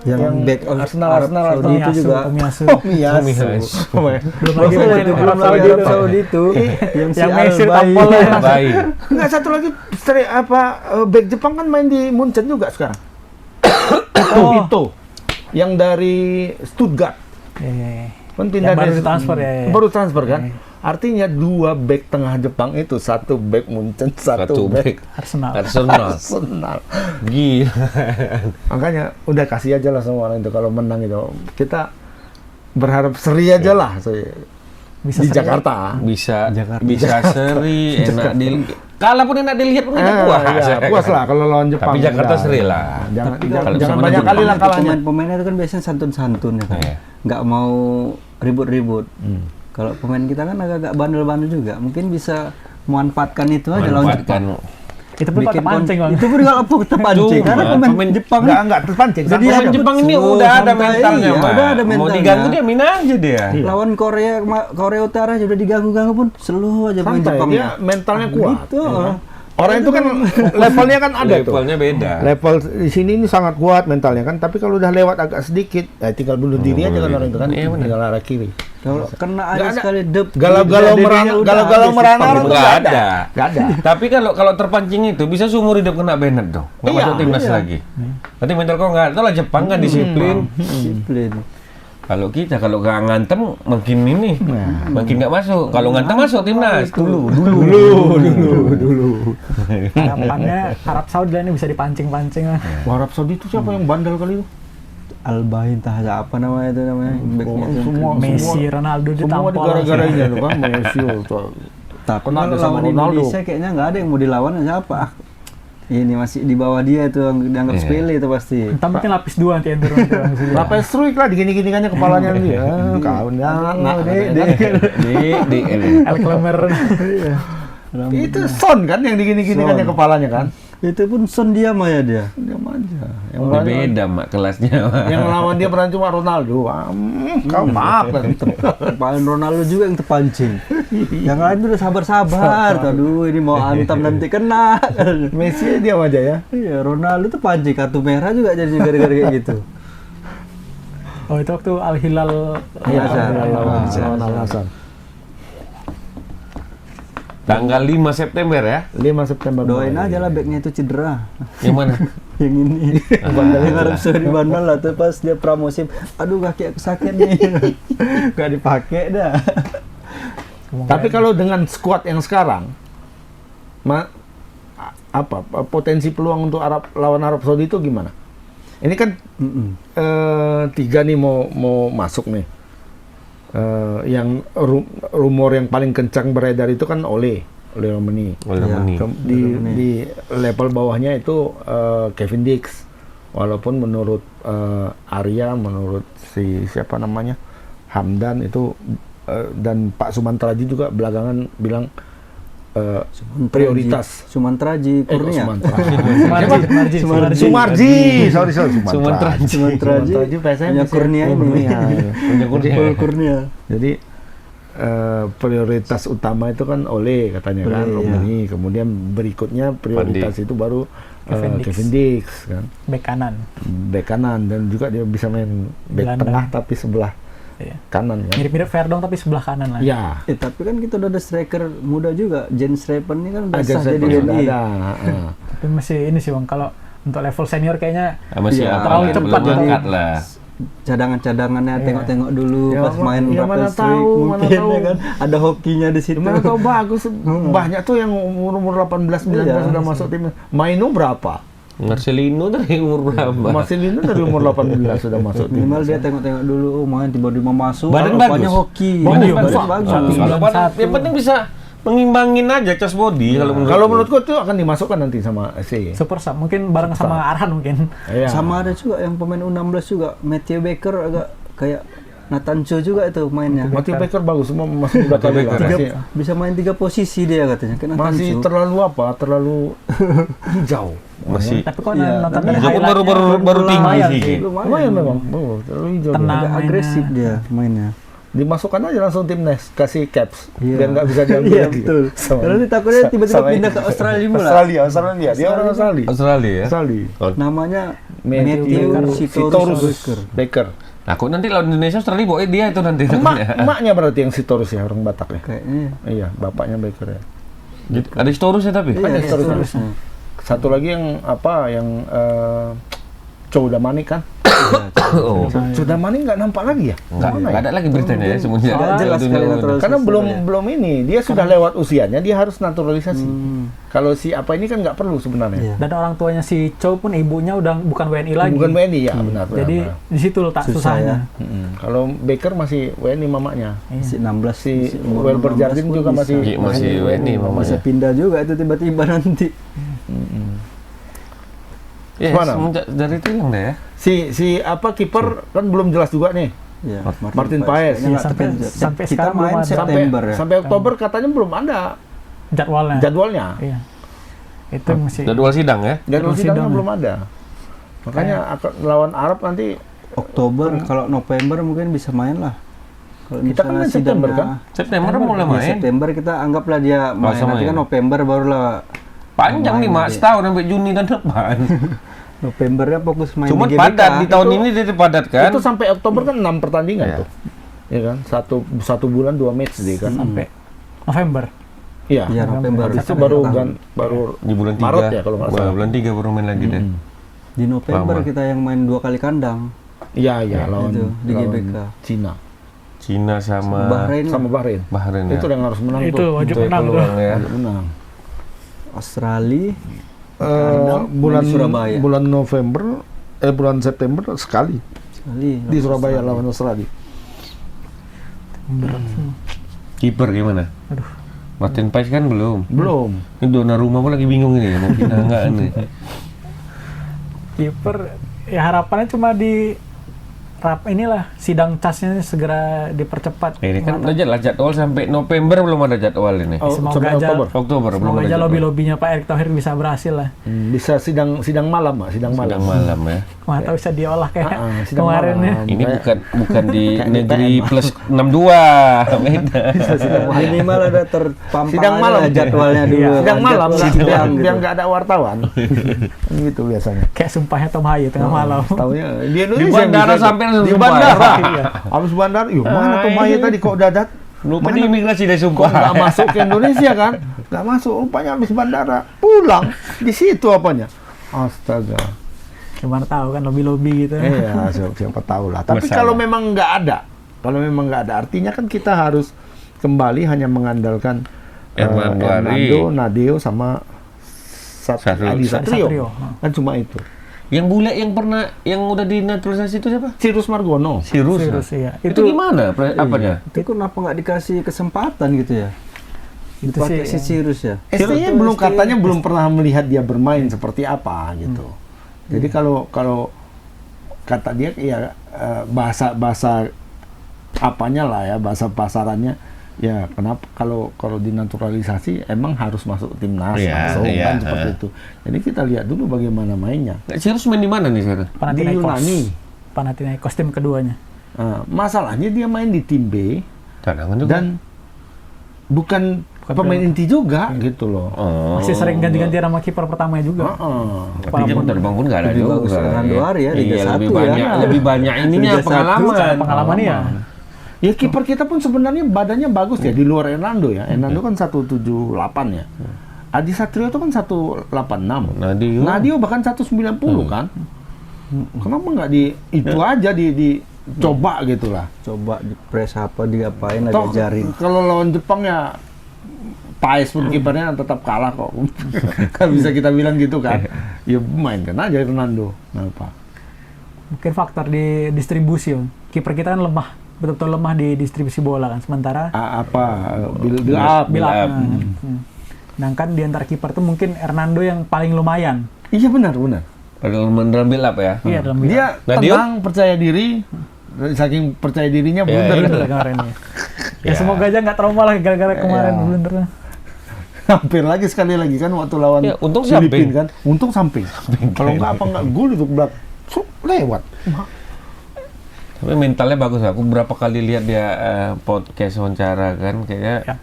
Yang back Arsenal Arab Saudi itu Tomiyasu, juga. Tomiyasu. Miyasu. Belum lagi Belum pemain itu, Arab belum lagi Saudi Arab itu. Saudi itu. Yang si Yang Messi Al-Bayi. tampol lah. Baik. Enggak, satu lagi back Jepang kan main di Munchen juga sekarang. Ito. Yang dari Stuttgart. Iya, iya, iya. Kan pindah Yang baru dari- ditransfer ya. Baru transfer kan? Artinya 2 back tengah Jepang itu, 1 back Munchen, 1 Satu back back. Arsenal. Arsenal. Arsenal. Gila. Makanya udah kasih aja lah sama orang itu kalau menang itu. Kita berharap seri aja lah Bisa di seri. Jakarta. Bisa seri, enak kalah pun enak dilihat pun kita puas. Ya, puas lah kalau lawan Jepang. Tapi Jakarta Udah. seri lah. Jangan, Kalau jangan, bisa jangan menang banyak kali lah Itu kalahnya. pemain-pemainnya itu kan biasanya santun-santun ya kan. Iya. Nggak mau ribut-ribut. Kalau pemain kita kan agak-agak bandel-bandel juga, mungkin bisa memanfaatkan itu aja lawan Jepang. Itu pun Bikin terpancing bang. Itu pun kalau terpancing, Cuma, karena pemain Jepang Nggak terpancing. Jadi Sampai Pemain Jepang ini betul, udah ada santai, mentalnya, iya, Mbak. udah ada Mau mentalnya. diganggu dia main aja dia. lawan Korea Utara aja udah diganggu-ganggu pun slow aja pemain santai, Jepangnya. dia mentalnya kuat. Gitu. ya kan? Orang itu kan levelnya kan ada tuh. Levelnya beda. Level di sini ini sangat kuat mentalnya kan, tapi kalau udah lewat agak sedikit, tinggal bunuh diri aja kan orang itu kan, Iya, benar. tinggal arah kiri. Kalau kena Nggak aja ada. sekali dep. Galau-galau Dadanya merana, udah galau-galau habis merana Jepang orang itu. tuh Nggak nggak ada. Nggak ada. Tapi kalau terpancing itu bisa seumur hidup kena Bennett dong. Nggak Iya, masuk timnas iya. lagi. Nanti mental kok nggak. Itulah Jepang kan disiplin. Disiplin. Kalau kita kalau nggak ngantem makin ini, makin nggak masuk. Kalau ngantem masuk timnas dulu. Harapannya Arab Saudi lah ini bisa dipancing-pancing lah. Wah, Arab Saudi itu siapa yang bandel kali itu? Albahin entah apa namanya itu backnya itu. Semua Messi, Ronaldo semua ditampol. digara-garainya tuh kan, Messi tuh. Tapi Kenal kalau sama lawan Ronaldo. Indonesia kayaknya nggak ada yang mau dilawan siapa. Ini masih di bawah dia itu yang dianggap Iya. sepele itu pasti. Entah mungkin lapis 2 nanti yang turun. Lapis Struik lah digini-ginikannya kepalanya dia. Kawan Di El Klemer. Itu Son kan yang digini-ginikannya Son. kepalanya kan. Itu pun Son diam aja dia. Diam aja. Yang Oh, beda mak kelasnya. Mak. yang lawan dia pernah cuma Ronaldo. Kau maaf kan. Paling Ronaldo juga yang terpancing. Yang lain tuh udah sabar-sabar. Aduh, ini mau antam nanti kena. Messi diam aja ya. Iya, Ronaldo tuh pancing kartu merah juga jadi gara-gara kayak gitu. Oh itu waktu Al Hilal. Iya, Al-Azhar. lawan Al-Azhar. Tanggal 5 September ya. 5 September. Doain aja lah backnya itu cedera. Yang mana? Yang ini. Yang Arab Saudi bandel lah tuh pas dia pramusim. Aduh kaki aku sakit nih. Gak dipakai dah. Tapi kalau dengan skuad yang sekarang, potensi peluang untuk lawan Arab Saudi itu gimana? Ini kan tiga nih mau masuk nih. Yang rumor yang paling kencang beredar itu kan Ole Romani. Di level bawahnya itu Kevin Dix. Walaupun menurut Arya, menurut siapa namanya Hamdan itu dan Pak Sumantraji juga belakangan bilang prioritas. Sumantraji Kurnia. Sumarji. Sorry. Sumantraji punya Kurnia ini. Punya Kurnia. Jadi prioritas utama itu kan Ole katanya kan, Romani. Kemudian berikutnya prioritas itu baru Kevin Dix kan. Bek kanan dan juga dia bisa main bek tengah tapi sebelah kanan kan. Mirip-mirip Verdong tapi sebelah kanan lah. Ya. Tapi kan kita udah ada striker muda juga. Jens Repen ini kan udah sah Jens jadi Repen WNI. Tapi masih ini sih bang, kalau untuk level senior kayaknya Masih terlalu cepat belum gitu. angkat lah. Cadangan-cadangannya tengok-tengok dulu Ya, pas main ya, berapa mana streak tahu, mana mungkin tahu. ya kan ada hokinya di situ. Mana tahu bagus. Banyak tuh yang umur 18 19 Iya. sudah masuk tim. Maino berapa? Marcelino dari umur berapa? Marcelino dari umur 18 sudah masuk tim. Minimal dia tengok-tengok dulu, main tiba-tiba masuk. Badan rupanya bagus. hoki. Badan Iya, bagus. bagus. Kalau badan, yang penting bisa mengimbangin aja cas body Kalau menurutku itu akan dimasukkan nanti sama SC. Super Sub, mungkin bareng sama Arhan mungkin. Iya. Sama ada juga yang pemain U16 juga, Matthew Baker agak kayak Natancho juga itu mainnya. Matthew Baker bagus, semua masuk udah kali Baker, masih, Bisa main 3 posisi dia katanya. Kayak masih Natancho. terlalu terlalu hijau. masih. Tapi kok Iya, nonton tapi dari Hijau pun highlightnya baru tinggi lumayan sih. Lumayan memang, terlalu hijau. Tenang. agak mainnya. agresif dia mainnya. Dimasukkan aja langsung timnas, kasih caps, Iya. biar nggak bisa diambil Iya lagi. betul. Karena dia takutnya tiba-tiba pindah ke Australia mula. Australia, dia orang Australia. Australia ya. Australia. Namanya Matthew Sitorus Baker. Aku nanti lawan Indonesia Australia bawa dia itu nanti. Emaknya berarti yang Sitorus ya, orang Batak ya. Kayaknya. Iya, bapaknya Baker ya. Gitu. Ada Storus ya tapi. Ada Iya, Sitorus. Satu lagi yang yang Chow Damani kan? Oh. Chow Damani nggak nampak lagi ya? Enggak, Mana enggak ada lagi beritanya ya semuanya. Nggak jelas Dunia sekali udah. naturalisasi. Karena belum ini, dia sudah lewat usianya, dia harus naturalisasi. Kalau si apa ini kan nggak perlu sebenarnya. Iya. Dan orang tuanya si Chow pun ibunya udah bukan WNI lagi. Bukan WNI ya, benar. Jadi di situ letak Susah susahnya. Kalau Baker masih WNI mamanya. Si 16 Si umur Welber 16 Jardine pun juga bisa. masih Iya, masih WNI Bisa mamanya. pindah juga itu tiba-tiba nanti. Ya, Mana? semenjak dari itu hilang deh ya. Si apa kiper kan belum jelas juga nih. Ya, Martin Paes. Kayaknya nggak Sampai- terkenal. sampai Kita sekarang main belum ada. September ya. Sampai Oktober katanya belum ada jadwalnya. jadwalnya. Iya. Itu masih Jadwal sidang ya? Jadwal Jadwal sidangnya sidang. belum ada. Makanya lawan Arab nanti Oktober, kalau November mungkin bisa main lah. Kalau Kita kan misalnya main September, sidangnya- kan? September mulai Ya, main. September kita anggaplah dia main. Masa Nanti main. kan November barulah Panjang nih, main Mak. nanti. Setahun sampai Juni tahun depan. Novembernya fokus main Cuman di GBK. padat di tahun ini dia padat kan? itu sampai Oktober kan 6 pertandingan Iya. tuh. Ya kan? Satu bulan 2 match deh kan. sampai November. Iya. Iya, November. Habis itu baru baru Di bulan 3. Maret ya kalau nggak salah. Bulan 3 baru main lagi deh. Di November Lama. kita yang main 2 kali kandang. Iya, lawan itu, di lawan GBK. Cina Cina sama Bahrain. sama Bahrain. Bahrain ya. Itu yang harus menang Itu tuh. wajib Itu menang tuh. peluang ya. Wajib menang. Australia. Bulan di Surabaya. bulan November bulan September sekali di Surabaya lawan Australia. Kiper gimana? Aduh. Martin Paes kan belum. Belum. Ini Donnarumma pun lagi bingung ini mau pindah enggak nih. Kiper ya harapannya cuma di inilah sidang CAS-nya segera dipercepat. Ini kan udah jelas jadwal sampai November belum ada jadwal ini. Oh, Semoga sampai aja Oktober. Oktober belum semoga ada aja jadwal. lobby-lobbynya Pak Erick Thohir bisa berhasil lah. Bisa sidang malam, Pak, sidang malam. Sedang malam ya. Wah, tahu bisa diolah kayak Sidang kemarin ya. malam. Ini Kayak- bukan di kayak negeri DPM. plus 62. Beda. Minimal ada terpampang Sidang aja malam. lah jadwalnya dulu. Iya. sidang malam Jadwal nggak- sidang biar gitu. biar nggak ada wartawan. Kan gitu biasanya. Kayak sumpahnya Tom Haye tengah malam. Taunya di Indonesia Di bandara bisa- sampai langsung di sumpah. bandara. Iya. Habis bandara, yuk mana tuh Maya tadi kok dadat? Lupa di Mana? imigrasi deh Kok sumpah. nggak masuk ke Indonesia kan? Nggak masuk, rupanya habis bandara. Pulang, di situ apanya? Astaga. Gimana tahu kan lobby-lobby gitu. Iya, siapa tahu lah. Tapi Masalah. kalau memang nggak ada, artinya kan kita harus kembali hanya mengandalkan Hernando, Nadeo sama Adi Satrio. Satrio. Kan cuma itu. Yang bule yang pernah yang udah dinaturalisasi itu siapa? Cyrus Margono. Sirus. Serius iya. Itu gimana apanya? Itu kenapa nggak dikasih kesempatan gitu ya? Itu Dipakai sih, si Sirus ya. ST-nya belum katanya belum pernah melihat dia bermain seperti apa gitu. Jadi kalau kata dia ya bahasa apanya lah ya, bahasa pasarannya ya kenapa kalau dinaturalisasi emang harus masuk timnas Iya, langsung iya, kan seperti itu. Jadi kita lihat dulu bagaimana mainnya. Sirus main di mana nih sekarang? Di Panathinaikos. Yunani. Panathinaikos tim keduanya. Masalahnya dia main di tim B Cadangan juga. dan bukan pemain inti juga gitu loh. Oh. Masih sering ganti-ganti nama kiper pertamanya juga. Tapi dia dari bangun nggak ada Lebih juga. bagus Hernando Ari ya, Liga Iya, 1 lebih ya. banyak, lebih banyak ininya Liga 1 pengalaman. Pengalaman ya. Ya kiper kita pun sebenarnya badannya bagus ya di luar Hernando ya. Hernando kan 178 ya. Adi Satrio itu kan 186. Nadio bahkan 190 kan. Kenapa nggak itu aja dicoba gitu lah. Coba di press apa diapain lah Toh, diajarin. kalau lawan Jepang ya Paes pun kipernya tetap kalah kok. Kan bisa kita bilang gitu kan. Ya mainkan aja Hernando. Kenapa? Mungkin faktor di distribusi. Kiper kita kan lemah. Betul-betul lemah di distribusi bola kan. Sementara Build up. build up. Sedangkan di antara kiper tuh mungkin Hernando yang paling lumayan. Iya benar. Dalam build up ya. Iya dalam build up. Dia Nadio? tenang, percaya diri. Saking percaya dirinya Ya, blunder Blunder itu. kemarin ya. Ya semoga aja nggak trauma lah gara-gara kemarin Ya. blundernya. Hampir lagi sekali lagi kan waktu lawan Ya, untung Filipina samping. kan. Untung samping. Kalau nggak gol itu belak lewat. Tapi mentalnya bagus. Aku berapa kali lihat dia podcast wawancara kan kayaknya. Ya.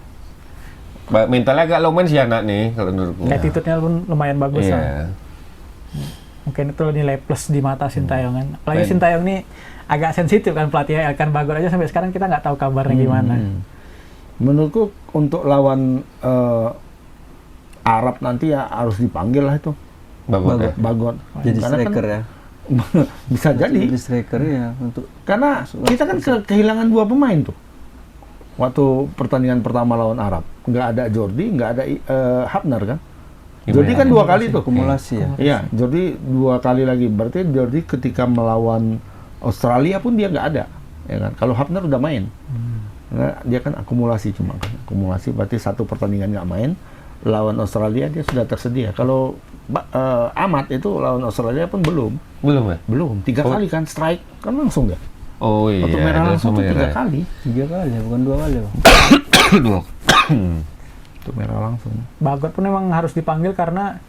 Mentalnya agak lumayan sih anak nih kalau menurutku. Attitude-nya pun lumayan bagus lah. Iya. Mungkin itu nilai plus di mata Sintayong kan. Apalagi Baik. Sintayong nih agak sensitif kan pelatihnya Elkan Bagot aja sampai sekarang kita nggak tahu kabarnya gimana. Menurutku untuk lawan Arab nanti ya harus dipanggil lah itu. Bagus ya. Bagot. Jadi Karena kan striker ya. bisa jadi. Jadi striker ya untuk Karena kita kan kehilangan 2 pemain tuh. Waktu pertandingan pertama lawan Arab. Nggak ada Jordi, nggak ada Hapner kan. Jordi kan 2 kali tuh. akumulasi ya. Iya, Jordi 2 kali lagi. Berarti Jordi ketika melawan Australia pun dia nggak ada. Ya kan? Kalau Hapner udah main. Karena dia kan akumulasi cuma kan. Akumulasi berarti 1 pertandingan nggak main. Lawan Australia dia sudah tersedia. Kalau Ahmad itu lawan Australia pun belum. Belum ya? Belum. 3 kali kan strike. Kan langsung ya. Oh iya. Kartu merah ada langsung tuh 3 merah. kali. 3 kali ya, bukan 2 kali, Bang. Dua. Kartu merah langsung. Bagot pun memang harus dipanggil karena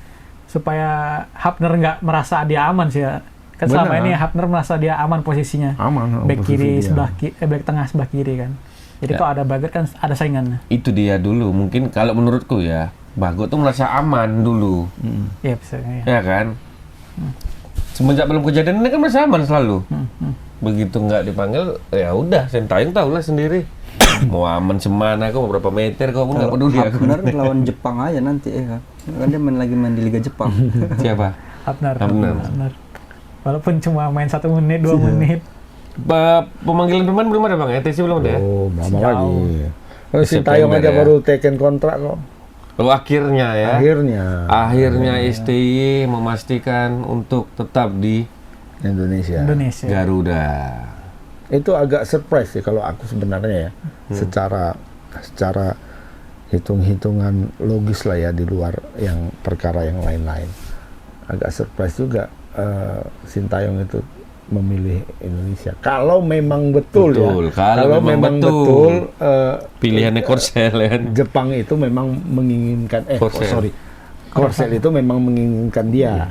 supaya Hapner nggak merasa dia aman sih ya. Kan selama Benar. ini Hapner merasa dia aman posisinya. Aman. Back posisi kiri dia. sebelah back tengah sebelah kiri kan. Jadi Ya. kalau ada Bagot kan ada saingannya. Itu dia dulu. Mungkin kalau menurutku ya, Bagot tuh merasa aman dulu. Iya bisa ya. Ya kan? Semenjak belum kejadian ini kan merasa aman selalu. Begitu nggak dipanggil, ya udah, Sintayong tahulah sendiri. Mau aman semana kok, mau berapa meter kok, aku nggak peduli aku. Hapner lawan Jepang aja nanti kan. Kan dia main di Liga Jepang. Siapa? Hapner. Hapner. Walaupun cuma main 1 menit, 2 menit. Pemanggilan pemain belum ada bang, ETC belum ada ya? Oh, lama Jauh. lagi. Kalau Di Sintayong September aja ya. baru taken kontrak kok. Oh akhirnya ya. Akhirnya STY memastikan untuk tetap di Indonesia. Indonesia. Garuda. Itu agak surprise sih kalau aku sebenarnya ya. Secara hitung-hitungan logis lah ya, di luar yang perkara yang lain-lain. Agak surprise juga Sintayong itu memilih Indonesia. Kalau memang betul ya. Kalau memang betul. Pilihannya Korsel kan. Jepang itu memang menginginkan Korsel. Korsel itu memang menginginkan dia.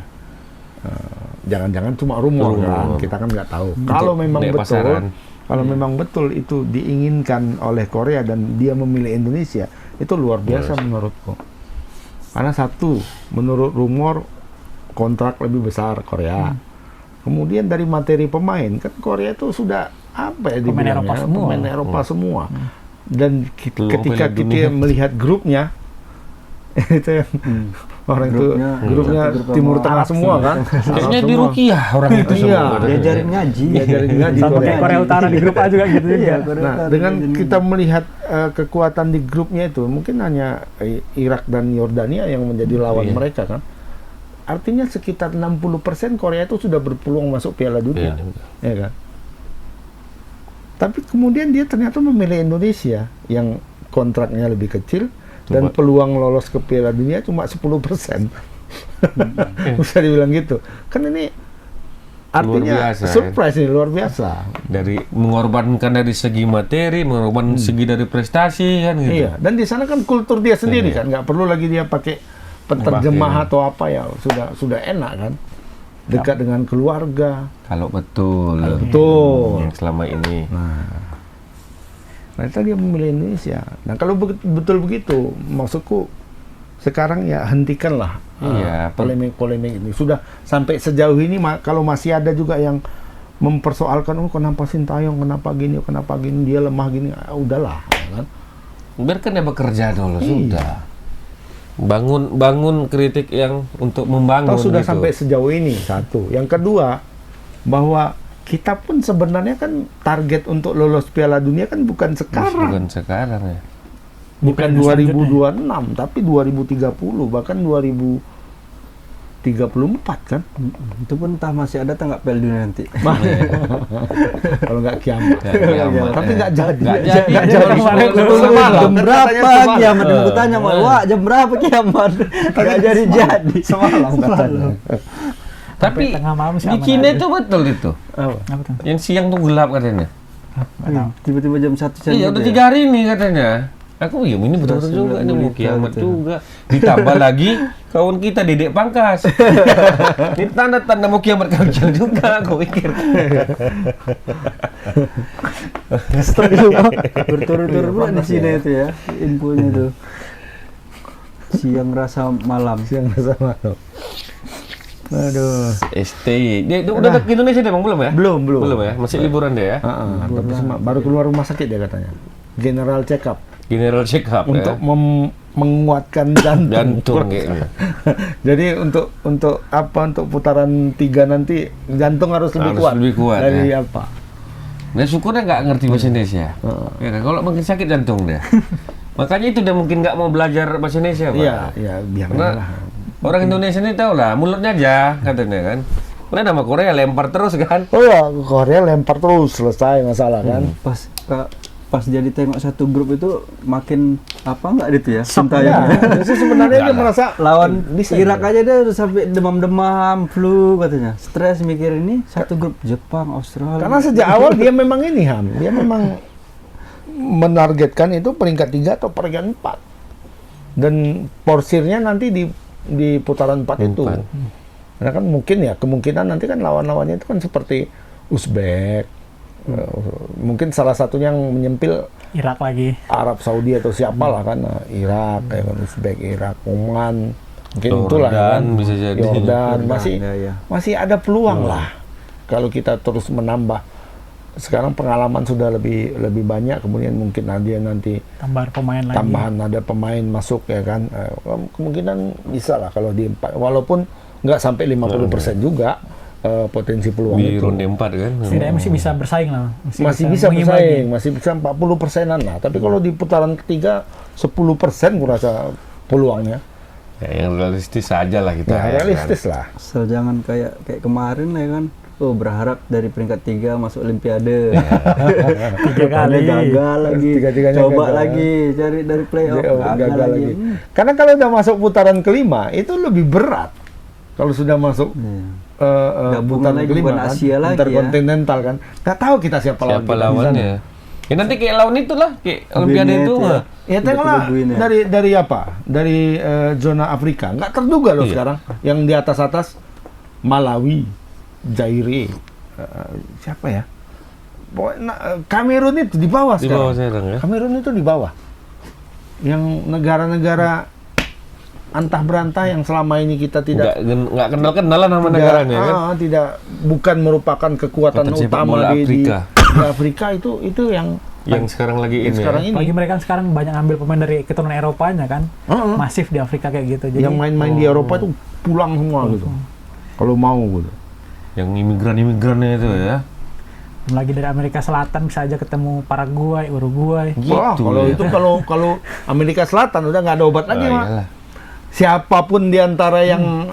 Jangan-jangan cuma rumor kan, kita kan nggak tahu. Kalau memang Naik betul, pasaran. kalau memang betul itu diinginkan oleh Korea dan dia memilih Indonesia, itu luar biasa menurutku. Karena satu, menurut rumor kontrak lebih besar Korea. Kemudian dari materi pemain, kan Korea itu sudah apa ya Pemain dibilangnya, Eropa semua. pemain Eropa semua. Dan Peluang ketika Piala kita Dunia. melihat grupnya, itu yang orang Grupnya- grupnya grup Timur sama Tengah Arab semua semua. kan. Kayaknya Arab di semua. Rukiah orang itu Iya. semua. katanya. Diajarin ngaji. Diajarin ngaji Sama kayak Korea Utara di grup A juga gitu juga. Iya, Korea Nah, Utara dengan diajarin kita ngaji. melihat kekuatan di grupnya itu, mungkin hanya Irak dan Yordania yang menjadi lawan Iya. mereka kan. Artinya sekitar 60% Korea itu sudah berpeluang masuk Piala Dunia, Iya. ya kan? Tapi kemudian dia ternyata memilih Indonesia yang kontraknya lebih kecil dan Coba. peluang lolos ke Piala Dunia cuma 10%. Bisa dibilang gitu. Kan ini artinya biasa, ya. surprise nih, luar biasa. Dari mengorbankan dari segi materi, mengorbankan segi dari prestasi kan gitu. Iya, dan di sana kan kultur dia sendiri Iya. kan, nggak perlu lagi dia pakai penerjemah atau apa ya, sudah enak kan, dekat dengan keluarga. Kalau betul. Betul. Yang selama ini. Nah, itu dia memilih Indonesia. Nah, kalau betul begitu, maksudku sekarang ya hentikanlah Iya, polemik-polemik ini. Sudah sampai sejauh ini, kalau masih ada juga yang mempersoalkan, oh kenapa Sintayong, kenapa gini, dia lemah gini, udahlah, ya kan? Biarkan dia bekerja dulu, Iya. sudah. Bangun kritik yang untuk membangun Atau sudah gitu. sampai sejauh ini, satu. Yang kedua, bahwa kita pun sebenarnya kan target untuk lolos Piala Dunia kan bukan sekarang. Bukan sekarang ya. Bukan Selanjutnya. 2026, tapi 2030, bahkan 2034 kan. Itu pun entah masih ada atau nggak Piala Dunia nanti. Kalau nggak kiamat. Kiamat, Tapi ya. nggak jadi. Nggak jadi. Nggak Jam jadi. semalam. Jam berapa Katanya kiamat? Aku tanya sama Wak, jam berapa kiamat? Nggak jadi. Semalam katanya. Tapi Sampai tengah malam sih di aman Cina aja. itu betul itu. Apa? Apa tuh? Yang siang tuh gelap katanya. Nggak tahu. Tiba-tiba jam 1 siang. Iya, gitu udah ya? 3 hari nih katanya. Aku ya ini betul-betul Sudah juga, ini mau berita kiamat gitu. juga. Ditambah lagi kawan kita Dedek Pangkas. Ini tanda-tanda mau kiamat kau juga, aku pikir. Berturut-turut pula di sini itu ya, infonya tuh. Siang rasa malam. Siang sama. Aduh. STY. Dia udah ke Indonesia deh, Bang, belum ya? Belum. Belum ya? Masih liburan deh ya? Tapi baru keluar rumah sakit dia katanya. General check up General check up untuk ya. menguatkan jantung. Jantung kayaknya. Jadi untuk putaran 3 nanti jantung harus lebih Harus kuat. lebih kuat, dari ya. apa? Nah, syukurnya nggak ngerti bahasa Indonesia. Ya kan? Kalau makin sakit jantung dia. Makanya itu dia mungkin nggak mau belajar bahasa Indonesia, Pak. Iya, biar Karena lah. orang Indonesia ini tahu lah, mulutnya aja katanya kan. Karena nama Korea lempar terus kan. Oh ya, Korea lempar terus, selesai masalah kan. Pas pas jadi tengok satu grup itu makin apa nggak gitu ya? Ya, Sintayong. justru sebenarnya dia merasa Lawan bisa Irak gitu. aja dia udah sampai demam-demam, flu katanya. Stres mikir ini satu grup Jepang, Australia. Karena sejak awal dia memang ini Ham, dia memang menargetkan itu peringkat 3 atau peringkat 4. Dan porsirnya nanti di putaran 4 itu. Karena kan mungkin ya, kemungkinan nanti kan lawan-lawannya itu kan seperti Uzbek. Mungkin salah satunya yang menyempil Irak lagi. Arab Saudi atau siapalah kan, Irak, kayak kan, Uzbek, Irak, Oman. Mungkin itulah ya kan. Bisa jadi. Jordan, ya. masih ada peluang lah kalau kita terus menambah. Sekarang pengalaman sudah lebih banyak, kemudian mungkin dia nanti Tambahan pemain lagi. tambahan ada pemain masuk ya kan. Kemungkinan bisa lah kalau di 4, walaupun nggak sampai 50% juga potensi peluang Di itu. ronde 4 kan. Setidaknya masih bisa bersaing lah. Masih bisa mengimbangi. bersaing, masih bisa 40%-an lah. Tapi kalau di putaran ketiga 10% kurasa peluangnya. Ya, yang realistis aja lah kita. Ya, realistis lah. Asal jangan kayak kemarin ya kan. Oh, berharap dari peringkat 3 masuk Olimpiade. 3 kali. Gagal lagi. Tiga-tiganya Coba gagal. lagi cari dari playoff. Gagal lagi. Karena kalau udah masuk putaran kelima itu lebih berat. Kalau sudah masuk Gabungan putaran lagi, kelima bukan kan, Asia lagi ya. interkontinental kan. Nggak tahu kita siapa lawan Siapa kita di sana. lawannya? Ya nanti kayak lawan itulah, kayak Olimpiade Binet itu. ya. Ya tengoklah Betul-betul ya. dari apa? Dari zona Afrika. Nggak terduga loh Iya. sekarang. Yang di atas Malawi, Zaire, siapa ya? Kamerun itu di bawah Di sekarang. bawah sekarang ya. Kamerun itu di bawah. Yang negara-negara antah berantah yang selama ini kita tidak Nggak kenal-kenal lah nama negaranya kan. bukan merupakan kekuatan Kekuatan sepak utama bola di Afrika. Afrika itu yang Yang sekarang lagi ini. sekarang ya. ini. Apalagi mereka kan sekarang banyak ngambil pemain dari keturunan Eropanya kan. Heeh. Masif di Afrika kayak gitu. Jadi Yang main-main di Eropa itu pulang semua gitu. Kalau mau gitu. Yang imigran-imigrannya itu ya. lagi dari Amerika Selatan bisa aja ketemu Paraguay, Uruguay. Wah, Gitu kalau ya. itu kalau Amerika Selatan udah nggak ada obat lagi, Mak. Iyalah. Siapapun di antara yang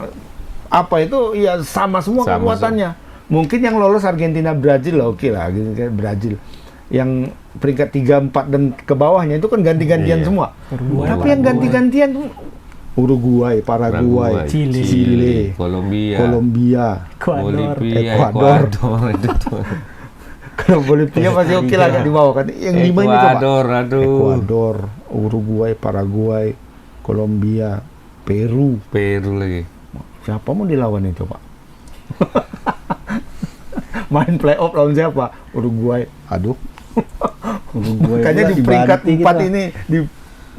apa itu ya sama semua Sama kekuatannya. Mungkin yang lolos Argentina, Brazil lah, oke lah, gitu kan, Brazil. Yang peringkat 3, 4 dan ke bawahnya itu kan ganti-gantian Iya. semua. Uruguay, Tapi yang ganti-gantian tuh Uruguay, Paraguay, Chile, Kolombia. Ecuador. Bolivia, Ekuador. Ekuador itu tuh. Kalau Bolivia masih oke lah agak di bawah kan. Yang 5 ini coba. Ekuador, aduh. Ekuador, Uruguay, Paraguay, Kolombia, Peru. Peru lagi. Siapa mau dilawan itu, Pak? Main playoff lawan siapa? Uruguay. Aduh. Makanya di peringkat 4 ini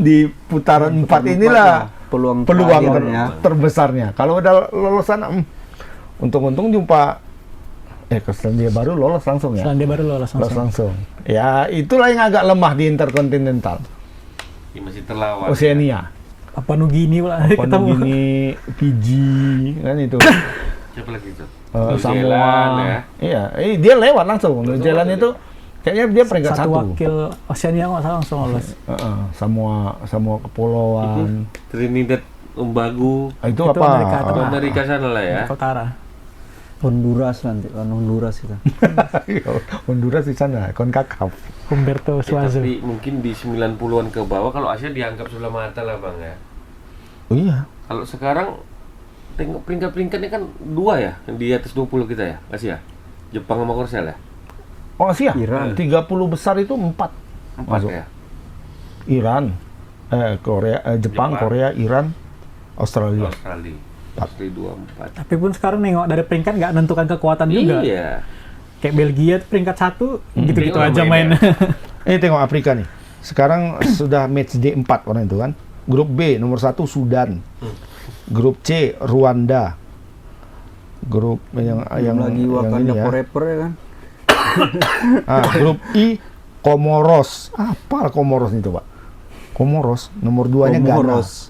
di putaran 4 inilah peluang peluang terakhirnya. terbesarnya. Kalau udah lolos sana, untung-untung jumpa Selandia Baru lolos langsung ya. Selandia Baru lolos Lolos langsung. langsung. Ya, itulah yang agak lemah di interkontinental. Ini masih terlawan. Oceania. Papua Nugini pula Papua ketemu. Nugini, Fiji, kan itu. Siapa lagi itu? Samoa. Zealand, ya. Iya, dia lewat langsung. New Zealand itu kayaknya dia peringkat Satu 1. wakil Oceania nggak salah langsung lolos. Semua kepulauan. Trinidad Tobago. Itu Itu apa? Amerika Itu Tengah. Amerika sana lah ya. Utara. Honduras nanti, Honduras kita. Honduras di sana, CONCACAF. Humberto Suazo. Tapi mungkin di 90-an ke bawah kalau Asia dianggap sebelah mata lah Bang ya. Oh iya. Kalau sekarang tengok peringkat-peringkatnya kan 2 ya, yang di atas 20 kita ya, Asia. Jepang sama Korsel ya. Oh Asia. Iran. 30 besar itu 4. 4 Masuk. ya. Iran, Jepang, Korea, Iran, Australia. Australia. Australia 24. Tapi pun sekarang nengok dari peringkat nggak menentukan kekuatan juga. Iya. Kayak Belgia tuh peringkat 1 gitu-gitu Dia aja udah main. main Ini tengok Afrika nih. Sekarang sudah match day 4 orang itu kan. Grup B nomor 1 Sudan. Grup C Rwanda. Grup yang Lagi Wakanda ini ya. Forever ya kan. Grup I Komoros. Apa Komoros itu, Pak? Komoros nomor 2-nya Ghana. Komoros.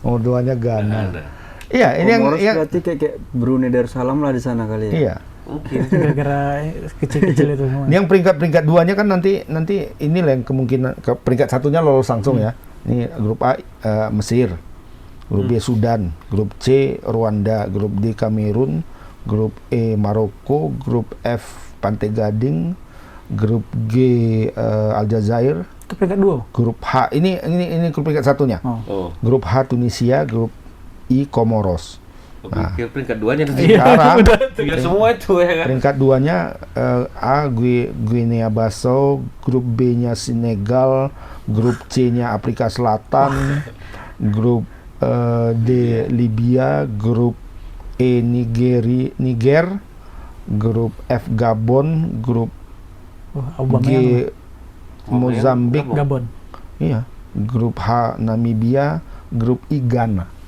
Nomor 2-nya Ghana. Ada. Iya, ini Komoros yang berarti kayak Brunei Darussalam lah di sana kali ya. iya. Mungkin. Gara-gara kecil-kecil itu semua. Ini yang peringkat 2-nya kan nanti inilah yang kemungkinan ke peringkat 1-nya lolos langsung ya. Ini grup A Mesir, grup B Sudan, grup C Rwanda, grup D Kamerun, grup E Maroko, grup F Pantai Gading, Grup G Aljazair, Itu peringkat 2. grup H ini grup peringkat satunya. Oh, Grup H Tunisia, grup I Komoros. pikir peringkat 2-nya nanti. Sekarang Ya semua itu ya kan. peringkat 2-nya A Guinea Bissau, grup B-nya Senegal, grup C-nya Afrika Selatan, grup D Libya, grup E Niger, grup F Gabon, grup G Mozambik, Gabon. iya, grup H Namibia, grup I Ghana.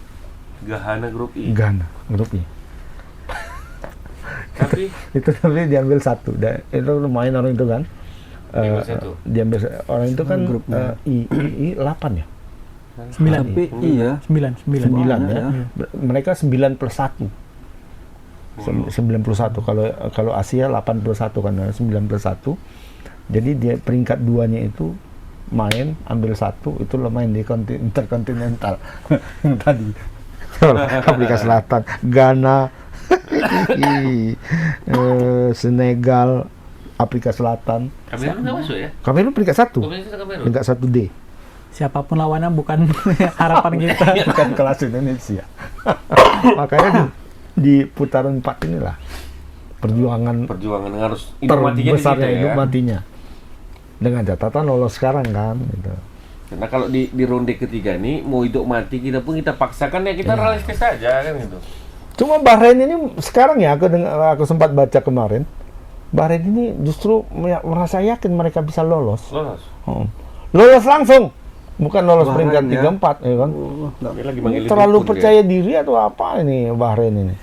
Gahana grup I. Ghana, grup I. Tapi Itu tapi diambil satu. Itu lumayan orang itu kan. Diambil satu. Diambil orang itu kan Grupnya. I 8 ya. 9. Tapi iya. 9 9 ya. ya. Mereka 9 plus 1. 91 kalau Asia 81 kan 9 plus 1. Jadi dia peringkat 2-nya itu main ambil satu itu lumayan di interkontinental yang tadi. Afrika Selatan, Ghana, Senegal, Afrika Selatan. Kamerun nggak masuk ya? Kamerun peringkat 1. Kamerun. Peringkat 1D. Siapapun lawannya bukan harapan kita. Bukan kelas Indonesia. Makanya di putaran 4 inilah perjuangan Perjuangan harus hidup matinya di terbesarnya kita hidup ya. matinya. Dengan catatan lolos sekarang kan gitu. Karena kalau di ronde ketiga nih mau hidup mati kita pun kita paksakan ya kita realistis saja kan gitu. Cuma Bahrain ini sekarang ya aku sempat baca kemarin. Bahrain ini justru merasa yakin mereka bisa lolos. Lolos. Lolos langsung. Bukan lolos Bahrain peringkat ya. 3-4 ya kan. Dia lagi manggil Terlalu Liverpool, percaya diri atau apa ini Bahrain ini?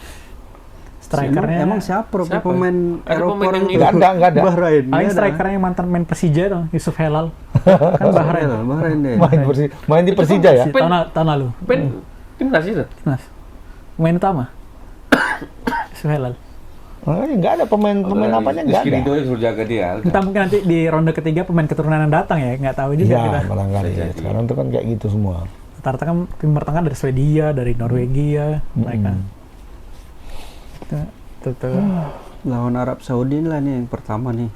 Strikernya Emang siapa Siapa? pemain Ada Eropa pemain yang itu? Nggak ada. Bahrain. paling nggak ada. strikernya yang mantan main Persija dong, Yusuf Helal. Kan Bahrain. Bahrain deh. Main di Persija ya. Tahun lalu. Timnas itu. Timnas. Pemain utama. Yusuf Helal. Makanya nggak ada pemain apanya nggak ada. Itu suruh jaga dia. Entah mungkin nanti di ronde ketiga pemain keturunan yang datang ya, nggak tahu juga kita. Iya, barangkali. Bisa jadi. Sekarang tuh kan kayak gitu semua. Rata-rata kan timur tengah dari Swedia, dari Norwegia, mereka. Tuh. Lawan Arab Saudi lah nih yang pertama nih.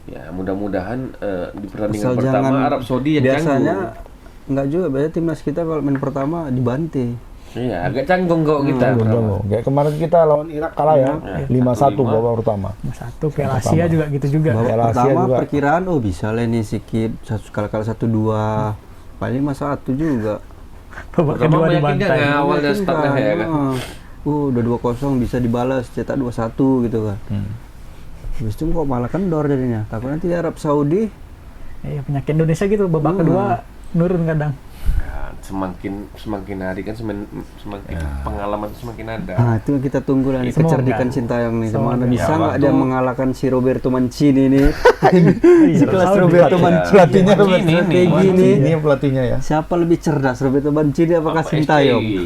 Ya mudah-mudahan di pertandingan Asal pertama jangan- Arab Saudi yang biasanya canggung. nggak juga, biasanya timnas kita kalau main pertama dibantai. Iya, agak canggung kok kita. Tunggu. Kayak kemarin kita lawan Irak kalah ya. 5-1 babak pertama. Satu Piala Asia juga gitu juga. Babak Piala Asia pertama juga. perkiraan bisa lah nih sikit kalah 1-2. Paling 5-1 juga. Babak Pertama kedua meyakinkan dibantai. ya. Awal dari startnya ya kan? Udah 2-0 bisa dibalas, cetak 2-1 gitu kan. Habis itu kok malah kendor jadinya. Takut nanti di Arab Saudi Iya, penyakit Indonesia gitu, babak kedua nurun kadang. Ya, semakin hari kan semakin pengalaman itu semakin ada. Nah, itu yang kita tunggu lah nih, Semoga. kecerdikan Sintayong nih. Sama Semoga. bisa Ya, nggak dia waktu- mengalahkan si Roberto Mancini nih? Si kelas Saudi. Roberto Iya. Mancini. Pelatihnya Robert Mancini nih. Strategi nih. Ini yang pelatihnya ya. Siapa lebih cerdas, Roberto Mancini apakah Apa Sintayong? STI?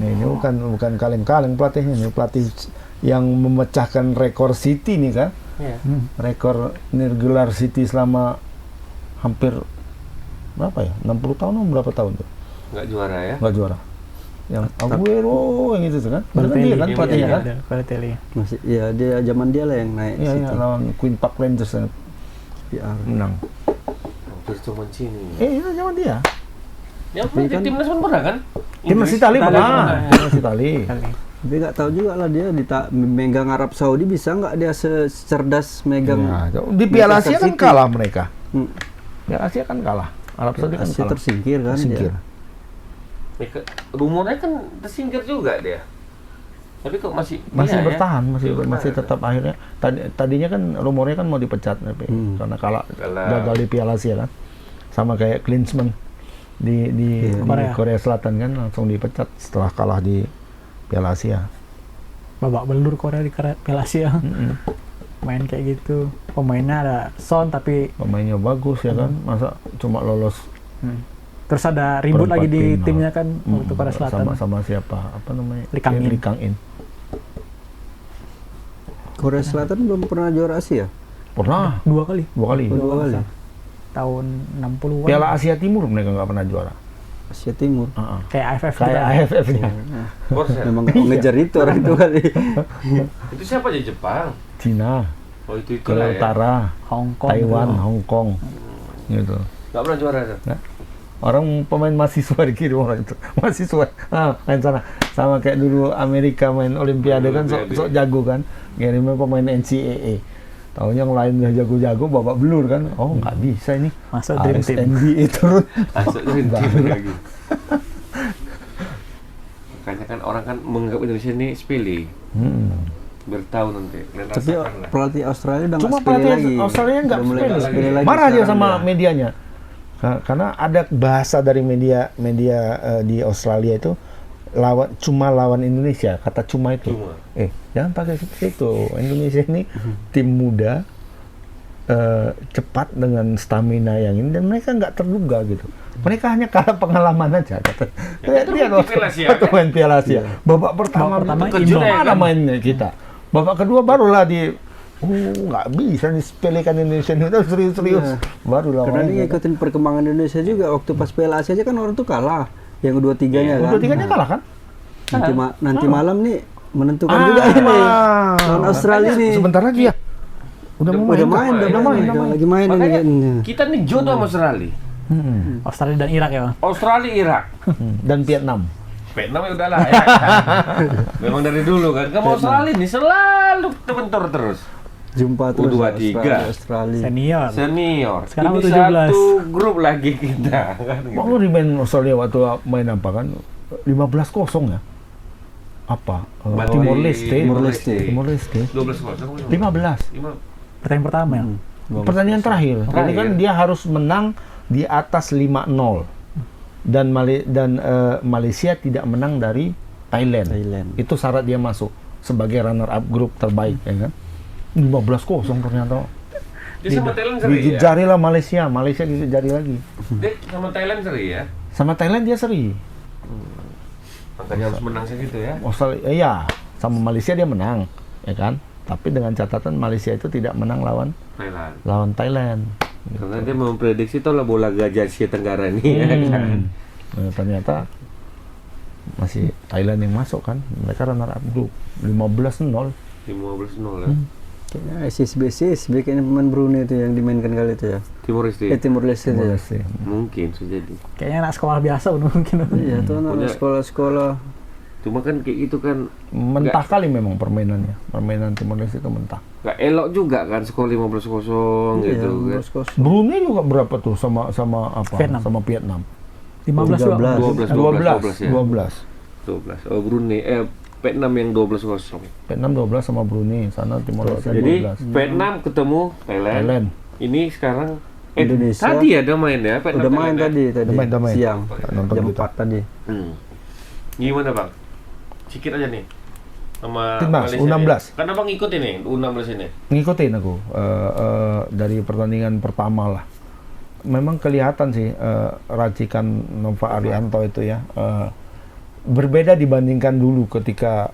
Ini bukan kaleng-kaleng pelatihnya ini, pelatih yang memecahkan rekor City nih kan. Iya. Rekor nirgelar City selama hampir berapa ya? 60 tahun atau berapa tahun tuh? Nggak juara ya? Nggak juara. Yang Aguero yang itu tuh kan. Betul dia kan Balotelli. pelatihnya kan? Iya, Balotelli. Masih, ya dia zaman dia lah yang naik Iya, City. iya, lawan Queen Park Rangers yang PR. menang. Roberto Mancini. Iya, zaman dia. Ya, di timnas pun pernah kan? Timnas Itali Itali pernah. pernah. Timnas Itali. Tapi nggak tahu juga lah dia megang Arab Saudi bisa nggak dia secerdas megang Ya, di Piala Asia kan Manchester City. kalah mereka. Hmm. Piala Asia kan kalah. Arab Saudi kan Asia kalah. tersingkir kan Tersingkir. dia. Rumornya kan tersingkir juga dia. Tapi kok masih Masih iya, ya? bertahan, masih bertahan. tetap akhirnya. Tadinya kan rumornya kan mau dipecat tapi karena kalah gagal di Piala Asia kan. Sama kayak Klinsmann di Korea Selatan kan langsung dipecat setelah kalah di Piala Asia. Babak belur Korea di Piala Asia. Main kayak gitu. Pemainnya ada Son tapi Pemainnya bagus ya kan, masa cuma lolos terus ada ribut perempat lagi di final. timnya kan waktu Korea Selatan. Sama siapa? Apa namanya? Lee Kang-in. Lee Kang-in. Korea Selatan belum pernah juara Asia. Pernah Dua kali. 2 kali. Dua kali. Tahun 60-an. Piala Asia Timur mereka nggak pernah juara. Asia Timur. Kayak AFF Kayak juga. AFF-nya. Korsel. Memang nggak mau ngejar itu orang itu kali. Itu siapa aja Jepang? Cina. Oh itu Korea lah ya. Utara, Hong Kong, Taiwan, gitu. Hong Kong, gitu. Nggak pernah juara tuh. Nah, orang pemain mahasiswa dikirim orang itu, mahasiswa main sana, sama kayak dulu Amerika main Olimpiade kan sok jago kan, ngirimnya pemain NCAA. Tahu yang lain udah jago-jago, babak belur kan, oh nggak bisa ini, Masuk Dream harus Team. NBA terus. Masuk Dream Team Baru. lagi. Makanya kan orang kan menganggap Indonesia ini sepele. Bertahun nanti. Kalian Tapi rasakan lah. pelatih Australia udah nggak Cuma sepele pelatih lagi. Australia nggak Udah mulai sepele. nggak sepele lagi Marah dia sekarang sama dia. medianya. Karena ada bahasa dari media di Australia itu cuma lawan Indonesia, kata cuma itu. Cuma. Jangan pakai seperti itu. Indonesia ini tim muda, cepat dengan stamina yang ini, dan mereka nggak terduga gitu. Mereka hanya kalah pengalaman aja. Kata. Ya, itu Lihat di Piala Asia, waktu kan? main Piala Asia. Babak pertama kejut ya, mana kan? mainnya kita. Babak kedua barulah nggak bisa disepelekan Indonesia ini, udah serius-serius. Iya. Barulah Karena dia mainnya. ngikutin perkembangan Indonesia juga. Waktu pas Piala Asia aja kan orang tuh kalah. Yang kedua-tiganya kan. Kedua-tiganya kalah kan? Nanti malam nih menentukan juga ini. Lawan Australia nih. Sebentar lagi ya. Udah mau Udah main, main, kan? udah lagi main ini. Makanya kan. kita nih jodoh sama Australia. Australia dan Irak ya, Bang. Australia, Irak. Dan Vietnam. Vietnam ya udahlah ya. Memang dari dulu kan. Kamu Australia nih selalu terbentur terus. Jumpa terus U23. Australia. Senior. Senior. Sekarang ini U17. satu grup lagi kita. Kan, gitu. Mau lu di main Australia waktu main apa kan? 15-0 ya? Apa? Bali- Timor Leste. Timor Leste. Timor Leste. 12-0. 15. Pertandingan pertama ya. Pertandingan terakhir. Jadi kan dia harus menang di atas 5-0. Dan Malaysia tidak menang dari Thailand. Itu syarat dia masuk sebagai runner up grup terbaik, ya kan? 15-0 ternyata. Dia sama Thailand seri ya? Dijejari lah Malaysia dijejari lagi. Dia sama Thailand seri ya? Sama Thailand dia seri. Makanya harus menang segitu ya? Australia, ya, sama Malaysia dia menang, ya kan? Tapi dengan catatan Malaysia itu tidak menang lawan Thailand. Karena dia memprediksi tau lah bola gajah Asia Tenggara ini ya kan? Nah, ternyata masih Thailand yang masuk kan? Mereka runner up group 15-0. 15-0 ya? Kayaknya SSB kayaknya pemain Brunei itu yang dimainkan kali itu ya. Timor Leste? Timor Leste Timor ya. Leste. Mungkin sejadi. Kayaknya anak sekolah biasa udah mungkin. Iya, tuh anak Punya- sekolah-sekolah. Cuma kan kayak gitu kan Mentah kali memang permainannya. Permainan Timor Leste itu mentah. gak elok juga kan skor 15-0 gitu kan? 15-0. Brunei juga berapa tuh sama apa? Vietnam. Sama Vietnam. 15 juga. 12 ya? 12. 12. Oh Brunei, Vietnam yang 12-0. Vietnam 12 sama Brunei. Sana Timor Leste Jadi 12. Vietnam ketemu Thailand. Ini sekarang Indonesia. tadi ada main ya Vietnam. Udah main Thailand ya? tadi. Udah main. Siang. Nonton Jam kita. 4 tadi. Gimana bang? Sikit aja nih sama Timnas, Malaysia U16. nih. Kan abang ikut ini U16 ini. Ngikutin aku dari pertandingan pertama lah. Memang kelihatan sih racikan Nova Arianto itu ya berbeda dibandingkan dulu ketika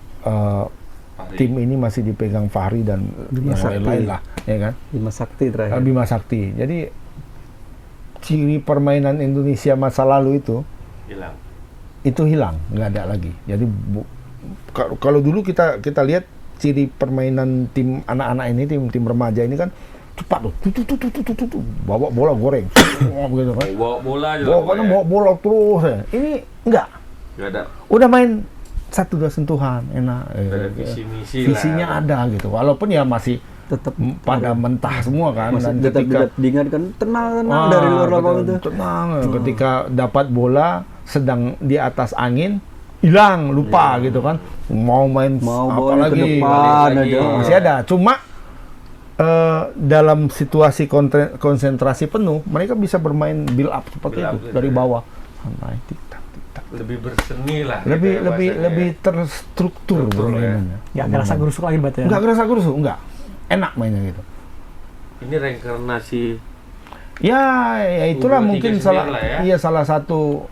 tim ini masih dipegang Fahri dan yang lain-lain lah, ya kan? Bima Sakti terakhir. Bima Sakti. Jadi ciri permainan Indonesia masa lalu itu hilang, nggak ada lagi. Jadi kalau dulu kita lihat ciri permainan tim anak-anak ini, tim remaja ini kan cepat tuh, bawa bola goreng, gitu kan. Bawa bola aja. Bawa bola terus ya. Ini enggak. Nggak ada. Udah main 1-2 sentuhan, enak. Ada visi-misi Visinya lah. ada gitu. Walaupun ya masih Tetap pada mentah semua kan. masih Dan tetap ketika diingatkan tenang dari luar lapangan itu. tenang. Ketika dapat bola sedang di atas angin, hilang, lupa gitu kan. Mau main Mau apa bola ke lagi? depan lagi. aja. Masih ada. Cuma dalam situasi konsentrasi penuh, mereka bisa bermain build up seperti Build up itu gitu dari ya. bawah. Santai, tik-tak, tik-tak. Lebih berseni lah. Lebih gitu ya bahasanya. lebih terstruktur Struktur, permainannya. Ya kerasa gerusuk lagi berarti ya. Enggak kerasa gerusuk, enggak. Enak mainnya gitu. Ini reinkarnasi Ya itulah U23 mungkin sendiri lah ya. iya salah satu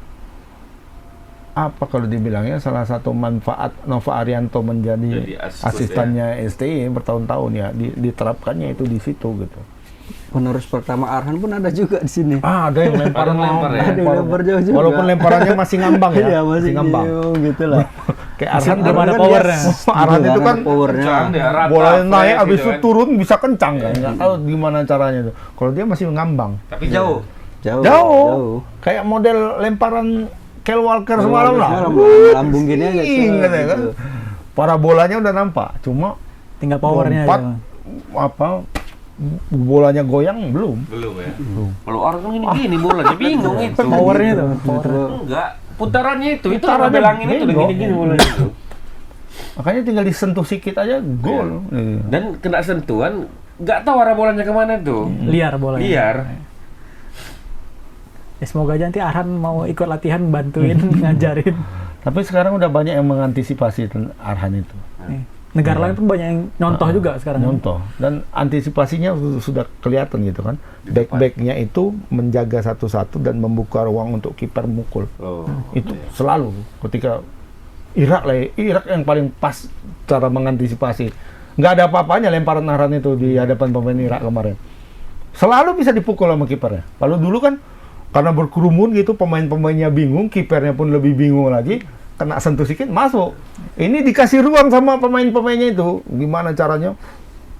apa kalau dibilangnya salah satu manfaat Nova Arianto menjadi Jadi asisten asistennya STI bertahun-tahun ya diterapkannya itu di situ gitu. penerus pertama Arhan pun ada juga di sini. Ada yang lemparan lempar ya? Ada yang lempar jauh juga. Walaupun lemparannya masih ngambang ya. Iya, masih ngambang. gitu lah. Kayak Arhan belum ada kan powernya. Arhan itu kan powernya. bolanya naik fresh abis gitu itu kan. turun bisa kencang kan. Nggak tahu gimana caranya tuh. Kalau dia masih ngambang. Tapi jauh. Jauh. Kayak model lemparan Kyle Walker semalam lah. Lambung gini aja. Ingat ya kan. Parabolanya udah nampak, cuma Tinggal powernya lompat, aja. apa bolanya goyang belum. Belum ya. Kalau orang kan gini bolanya bingung itu. Powernya tuh. Enggak, putarannya itu Putarannya kabel angin itu udah bego. gini-gini bolanya itu. Makanya tinggal disentuh sedikit aja gol. Iya. Dan kena sentuhan, nggak tahu arah bolanya kemana tuh. Liar bolanya. Liar. Ya, semoga aja nanti Arhan mau ikut latihan bantuin ngajarin. Tapi sekarang udah banyak yang mengantisipasi Arhan itu. Negara lain pun banyak yang nyontoh juga sekarang. Nyontoh. Dan antisipasinya sudah kelihatan gitu kan. Back-backnya itu menjaga satu-satu dan membuka ruang untuk kiper mukul. Oh. Itu selalu ketika Irak yang paling pas cara mengantisipasi. Nggak ada apa-apanya lemparan Arhan itu di hadapan pemain Irak kemarin. Selalu bisa dipukul sama kipernya. Kalau dulu kan karena berkerumun gitu pemain-pemainnya bingung, kipernya pun lebih bingung lagi, kena sentuh sedikit masuk. Ini dikasih ruang sama pemain-pemainnya itu. Gimana caranya?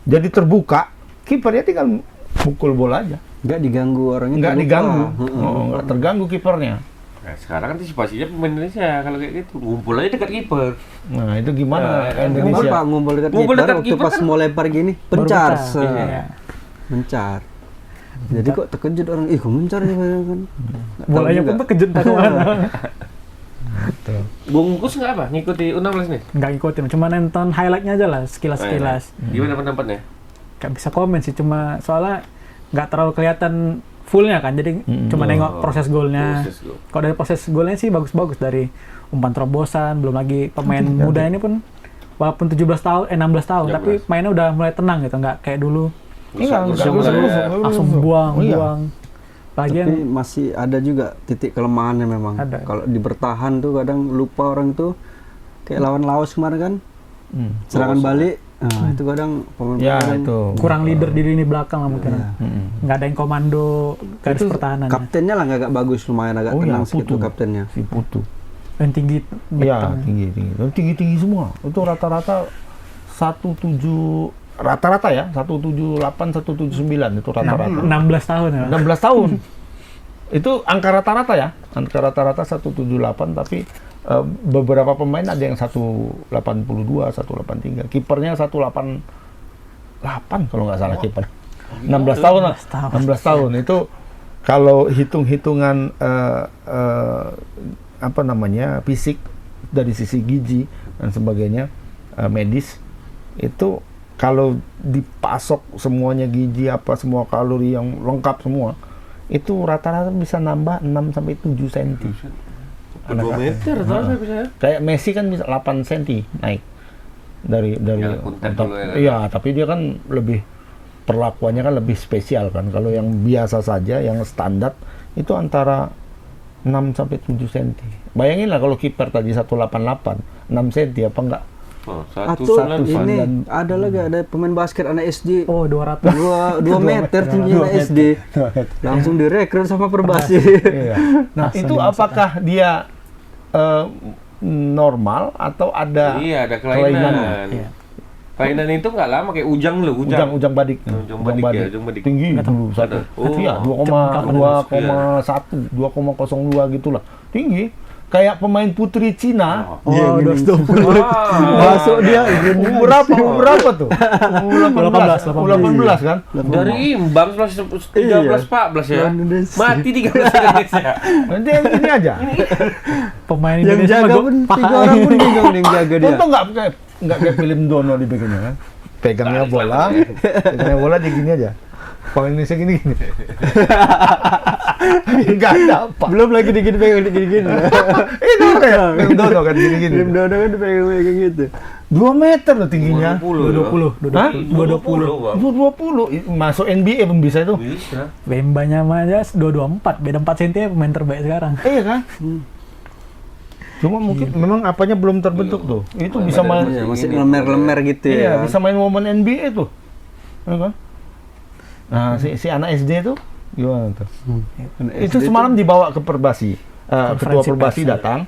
Jadi terbuka, kipernya tinggal pukul bola aja. Nggak diganggu orangnya. Nggak terluka. diganggu. Nggak terganggu kipernya. Nah, sekarang antisipasinya pemain Indonesia kalau kayak gitu ngumpul aja dekat kiper. Nah, itu gimana Nah, Ngumpul Indonesia? Pak, ngumpul dekat Ngumpul kiper dekat waktu kiper pas kan mau lempar gini, Baru pencar. pecah. Iya. Mencar. Jadi kok terkejut orang, ih kok mencar ya kan. Nggak tahu Bolanya juga. pun terkejut tak kemana. Bungkus nggak apa? Ngikuti U16 nih? Nggak ngikutin, cuma nonton highlightnya aja lah, sekilas-sekilas. Gimana pendapatnya? Nggak bisa komen sih, cuma soalnya nggak terlalu kelihatan fullnya kan, jadi cuma nengok proses golnya. Proses gol. Kalau dari proses golnya sih bagus-bagus, dari umpan terobosan, belum lagi pemain muda ini pun walaupun 16 tahun, tapi mainnya udah mulai tenang gitu, nggak kayak dulu Iya, langsung buang. Tapi Lagian masih ada juga titik kelemahannya memang. Ada. Kalau di bertahan tuh kadang lupa orang tuh kayak lawan Laos kemarin kan. Serangan balik, nah, itu kadang Ya, pemain itu. kurang leader di lini belakang lah mungkin. Iya. Nggak ada yang komando garis pertahanan. kaptennya lah nggak bagus, lumayan agak Oh iya, tenang sedikit Putu. tuh kaptennya. Si Putu. Yang tinggi. Iya, tinggi semua. Itu rata-rata 17 rata-rata ya, 178, 179 itu rata-rata. 16 tahun ya. 16 tahun. Itu angka rata-rata ya. Angka rata-rata 178, tapi beberapa pemain ada yang 182, 183. Kipernya 188 kalau nggak salah kiper. 16 tahun lah. 16 tahun itu kalau hitung-hitungan apa namanya fisik dari sisi gizi dan sebagainya medis itu kalau dipasok semuanya gizi apa semua kalori yang lengkap semua itu rata-rata bisa nambah 6 sampai 7 cm. 2 meter saya bisa. Kayak Messi kan bisa 8 cm naik dari Ya, kontak dulu ya kan. iya, tapi dia kan lebih perlakuannya kan lebih spesial kan. Kalau yang biasa saja yang standar itu antara 6 sampai 7 cm. Bayangin lah kalau kiper tadi 188, 6 cm apa enggak? Oh, Atau 1,9. ini ada lagi ada pemain basket anak SD. Oh, 200. 2 meter tinggi anak SD. Langsung direkrut sama Perbasi. Iya. Nah, Langsung itu dimasukkan. apakah dia normal atau ada Iya, ada kelainannya? kelainan. Iya. Kelainan itu nggak lama kayak ujang loh, Ujang badik. Ujang badik ya, ujang badik. Tinggi dulu satu. Oh. Iya, 2,1, 2,02 gitulah. Tinggi. Kayak pemain putri Cina. Oh, 220. Masuk dia Umur berapa tuh? Umur 18 kan? Dari imbang 13 14 ya. Indonesia. Mati 13 Indonesia. Nanti yang ini aja. Pemain yang Indonesia jaga mah pun 3 orang pun bingung yang jaga dia. Contoh nggak kayak film Dono dibikinnya kan? Pegangnya bola dia gini aja. Pemain Indonesia gini. Nggak ada apa. Belum lagi dikit pegang gini-gini. Itu kayak film Dono kan gini-gini. Film Dono kan pegang gitu. 2 meter loh tingginya. 220. Hah? 220. 220. Masuk NBA pun bisa itu. Bisa. Bembanya mah aja 224. Beda 4 cm ya pemain terbaik sekarang. Iya kan? Cuma mungkin memang apanya belum terbentuk tuh. Itu bisa main. Iya, masih lemer-lemer gitu Iya, ya. bisa main momen NBA tuh. Ya kan? Nah, si anak SD tuh gimana tuh? Itu SD semalam dibawa ke Perbasi. Ketua Konferensi Perbasi pers. datang,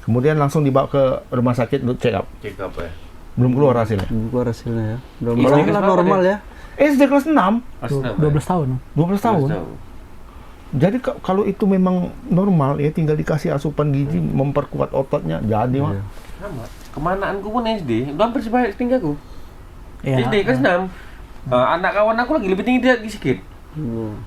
kemudian langsung dibawa ke rumah sakit untuk check up. Check up ya. Belum keluar hasilnya. Keluar hasilnya ya. Ini Normal kelas lah, berapa normal deh? ya. SD kelas 6, 12 tahun. 12 tahun. Jadi kalau itu memang normal ya, tinggal dikasih asupan gizi memperkuat ototnya, jadi mah. Sama. Kemanaanku pun SD, udah hampir sebanyak tinggaku. Iya. SD kelas 6. Anak kawan aku lagi lebih tinggi dia sedikit.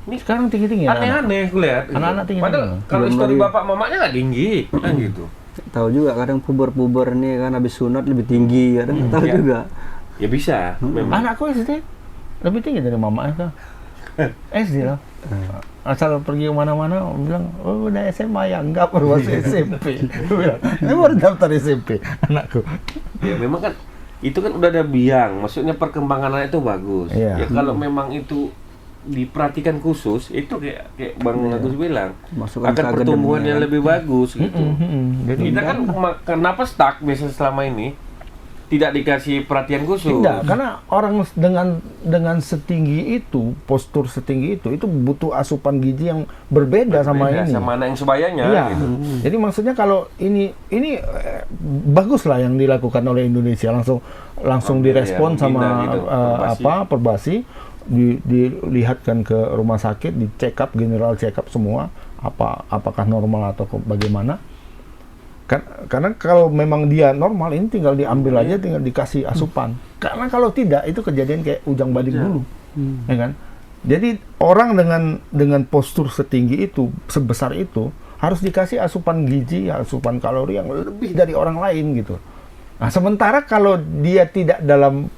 Ini sekarang tinggi-tinggi ya. Aneh-aneh aku lihat. Anak-anak tinggi. Padahal kalau Belum histori lagi. bapak mamanya nggak tinggi, kan gitu. Tahu juga kadang puber-puber nih kan habis sunat lebih tinggi, kadang nggak tahu Iya. juga. Ya bisa, memang. Anakku SD lebih tinggi dari mamanya kan. SD lah. Asal pergi kemana-mana, bilang, oh udah SMA ya, enggak perlu masuk SMP. Dia bilang, ini baru daftar SMP, anakku. Ya memang kan itu kan udah ada biang, maksudnya perkembangan anak itu bagus. Iya. Ya kalau memang itu diperhatikan khusus, itu kayak Bang Agus bilang, Masukkan akan ke pertumbuhannya akademi, lebih bagus gitu. Jadi Kita kan kenapa stuck biasa selama ini tidak dikasih perhatian khusus? tidak, karena orang dengan setinggi itu, postur setinggi itu butuh asupan gizi yang berbeda sama Beda ini. sama anak yang sebayanya Iya. gitu. Jadi maksudnya kalau ini bagus lah yang dilakukan oleh Indonesia, langsung Ambil direspon yang sama Bina gitu, Perbasi. Perbasi, dilihatkan ke rumah sakit, di check up, general check up semua, apakah normal atau bagaimana. Karena kalau memang dia normal, ini tinggal diambil aja, tinggal dikasih asupan. Karena kalau tidak, itu kejadian kayak Ujang Badik dulu, ya kan? Jadi orang dengan postur setinggi itu, sebesar itu, harus dikasih asupan gizi, asupan kalori yang lebih dari orang lain gitu. Nah, sementara kalau dia tidak dalam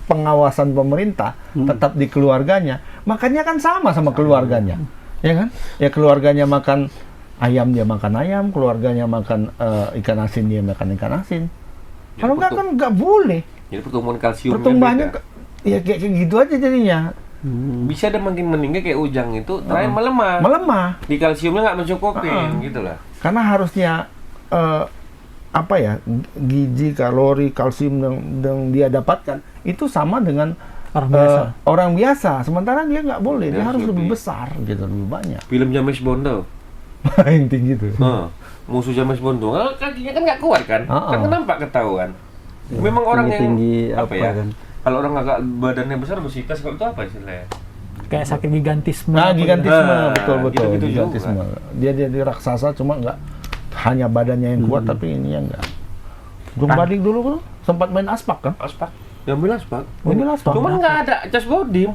pengawasan pemerintah, tetap di keluarganya, makannya kan sama keluarganya, ya kan? Ya keluarganya makan ayam, dia makan ayam, keluarganya makan ikan asin, dia makan ikan asin. Kalau enggak kan nggak boleh. Jadi pertumbuhan kalsiumnya Pertumbuhannya beda. ya kayak gitu aja jadinya. Bisa ada makin meninggal kayak Ujang itu, terakhir melemah. Melemah. Di kalsiumnya nggak mencukupin gitu lah. Karena harusnya apa ya, gizi, kalori, kalsium yang dia dapatkan itu sama dengan Orang biasa. orang biasa. Sementara dia nggak boleh, dia Dia harus lebih lebih. besar gitu, lebih banyak. Film James Bond tuh. Yang tinggi tuh. Musuh James Bond tuh, kakinya kan nggak kuat kan? Kan nampak ketahuan. Memang orang yang tinggi apa apa ya? kan? Kalau orang agak badannya besar obesitas, kalau itu apa istilahnya? Kayak sakit gigantisme. Nah, apa gigantisme, Nah, betul. gitu-gitu juga. Gigantisme. Dia jadi raksasa, cuma nggak hanya badannya yang kuat, tapi ininya nggak. Ujang Badik dulu kan sempat main aspak kan? Aspak. Diambil aspak. Ambil aspak. Cuman nggak ada cas body.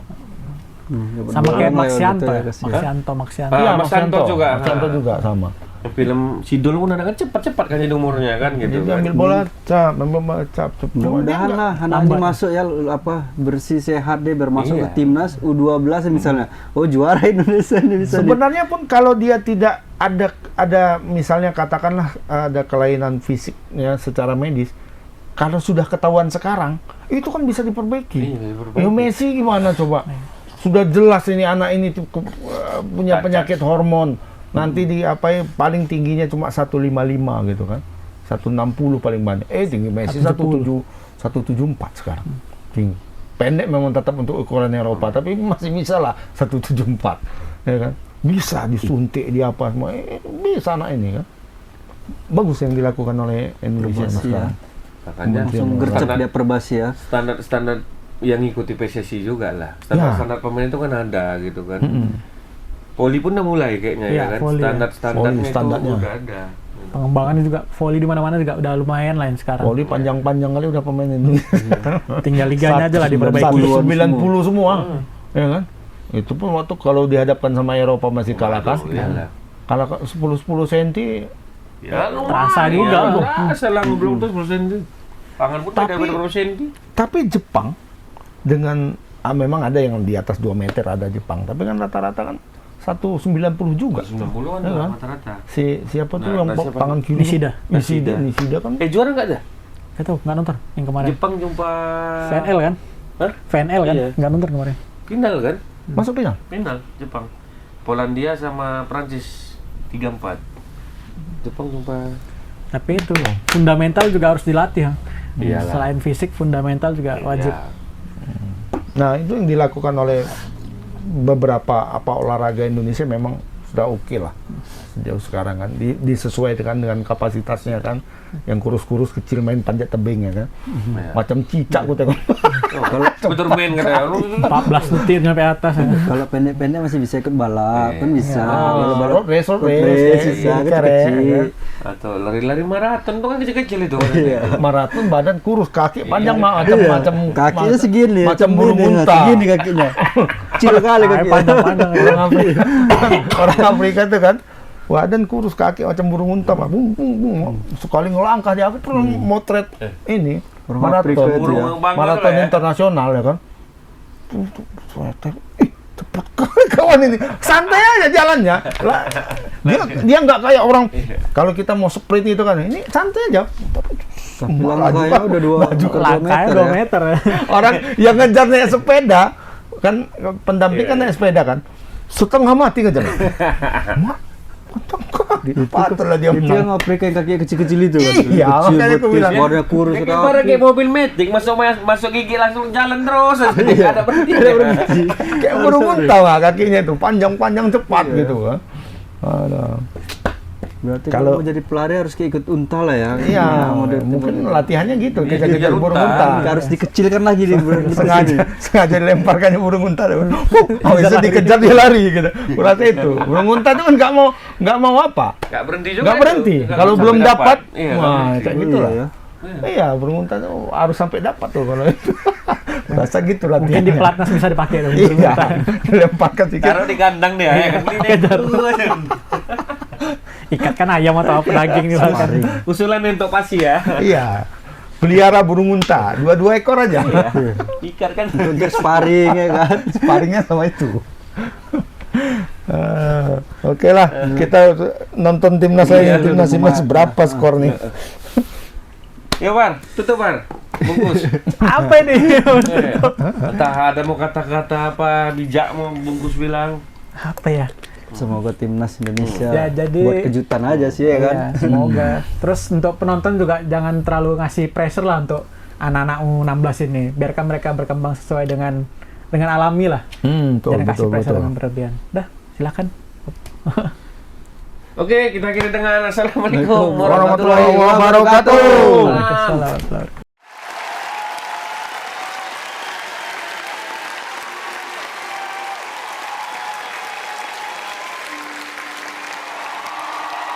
Sama kayak Lama ya, Maxianto betul ya. ya, kasihan. Maxianto. Ah, Iya, Mas Santo juga. Santo juga sama. Film Sidol pun ada kan cepat-cepat kan jadi umurnya kan gitu. Dia kan. ambil bola, ambil bola, cap. Cuma dia Mudah-mudahan nggak- lah anak ini masuk ya bersih sehat deh bermasuk Iya. ke timnas U12 misalnya. Oh juara Indonesia nih bisa nih. Sebenarnya pun kalau dia tidak ada misalnya katakanlah ada kelainan fisiknya secara medis, kalau sudah ketahuan sekarang, itu kan bisa diperbaiki. Iya, diperbaiki. Ya Messi gimana coba? Sudah jelas ini anak ini tuh punya Cacat. penyakit hormon. Nanti paling tingginya cuma 155 gitu kan. 160 paling banyak. Tinggi Messi 174 sekarang. Tinggi. Pendek memang tetap untuk ukuran Eropa, tapi masih bisa lah 174. Ya kan? Bisa disuntik di apa semua. Bisa anak ini kan. Bagus yang dilakukan oleh Indonesia Perbasi, sekarang. Makanya Langsung gercep dia Perbasi ya. standar yang ngikuti PSSI juga lah. Ya. Standar pemain itu kan ada gitu kan. Voli pun udah mulai kayaknya Iya, ya kan. voli ya. Standarnya Voli itu standarnya. udah ada. Pengembangannya juga volley di mana-mana juga udah lumayan lah yang sekarang. Voli panjang-panjang kali udah pemain Indonesia. Tinggal liganya aja lah diperbaiki. 90 semua. Ya kan? Itu pun waktu kalau dihadapkan sama Eropa masih kalah kan. Iyalah. Kalah 10 cm. Ya lumayan. Terasa juga, Bu. Terasa lah belum tuh 10 cm. Tangan pun beda Tapi- berapa senti. Tapi Jepang dengan memang ada yang di atas 2 meter ada Jepang, tapi kan rata-rata kan 190 juga. 90-an Ya lah kan? rata-rata. Siapa tuh Nah, yang siapa? tangan kiri? Nishida. Nishida kan. Juara nggak ada? Gak tau, nggak nonton yang kemarin. Jepang jumpa VNL kan? Hah? VNL kan? Iya. Nggak nonton kemarin. Final kan? Masuk final. Final Jepang. Polandia sama Prancis 3-4. Jepang jumpa. Tapi itu fundamental juga harus dilatih ya. Iyalah. Selain fisik, fundamental juga wajib. Ya. Nah, itu yang dilakukan oleh beberapa olahraga Indonesia memang sudah oke lah sejauh sekarang kan, disesuaikan dengan kapasitasnya kan, yang kurus-kurus kecil main panjat tebing ya kan, macam cicak gue tengok. Kalau Betul main katanya. 14 detik sampai atas ya. kalau pendek-pendek masih bisa ikut balap, kan bisa. Kalau balap Road race bisa kecil. Atau lari-lari maraton tuh kan kecil-kecil itu. maraton badan kurus, kaki panjang macam Kakinya segini, macam burung ini, unta. segini kakinya. Kecil kali kakinya. Panjang-panjang. Orang Afrika itu kan badan kurus, kaki macam burung unta, Pak. Bung, bung, bung. Sekali ngelangkah dia, aku pernah motret ini Orang Afrika maraton, itu ya. maraton internasional ya kan. Cepat kali kawan ini, santai aja jalannya. Lah, dia nggak kayak orang. Kalau kita mau sprint itu kan, ini santai aja. Tapi langkahnya udah 2 Langkahnya 2 kilometer. meter ya. Orang yang ngejar naik sepeda kan, pendamping kan naik sepeda kan, setengah mati ngejar. Mak, patutlah dia Itu yang menang. Afrika yang kakinya kecil-kecil itu kan. Iya, makanya aku bilang. Warna kurus Kayak rapi. ibarat kayak mobil metik, masuk gigi langsung jalan terus. Nggak ada berhenti. Kayak burung unta lah kakinya itu, panjang-panjang cepat gitu kan. Aduh. Berarti Kalau- kalau mau jadi pelari harus ikut unta lah ya. Iya, model mungkin latihannya gitu, Iya, kejar-kejar kejar burung unta. unta. harus dikecilkan lagi di sengaja dilemparkannya burung unta. Oh, bisa dikejar dia lari gitu. Berarti itu burung unta itu kan nggak mau apa? Nggak berhenti juga. Nggak itu. berhenti. Nggak Kalau sampai belum dapat, Iya, wah nggak kayak berhenti. gitu lah. ya. Iya, burung unta itu harus sampai dapat tuh kalau itu. Rasa gitu Mungkin latihan. di pelatnas bisa dipakai tuh. Iya, dilemparkan sedikit. Taruh di kandang dia, ya kan? Ikatkan ayam atau apa daging nih kan. Usulan untuk pasti ya. Iya. Pelihara burung unta, 2 ekor aja. Ikat kan. Untuk sparring ya kan. Sparingnya sama itu. Oke lah, kita nonton timnas Iya, lagi. Timnas berapa skor nih? Ya Bar, tutup Bar. Bungkus. Apa ini? Entah ada mau kata-kata apa bijak mau bungkus bilang. Apa ya? Semoga timnas Indonesia Ya, jadi- buat kejutan aja sih ya kan. Iya, semoga. Terus untuk penonton juga jangan terlalu ngasih pressure lah untuk anak-anak U16 ini. Biarkan mereka berkembang sesuai dengan alami lah. Betul, Jangan kasih betul, pressure betul. dengan berlebihan. Dah, silakan. Oke, kita akhiri dengan Assalamualaikum Warahmatullahi wabarakatuh. Waalaikumsalam.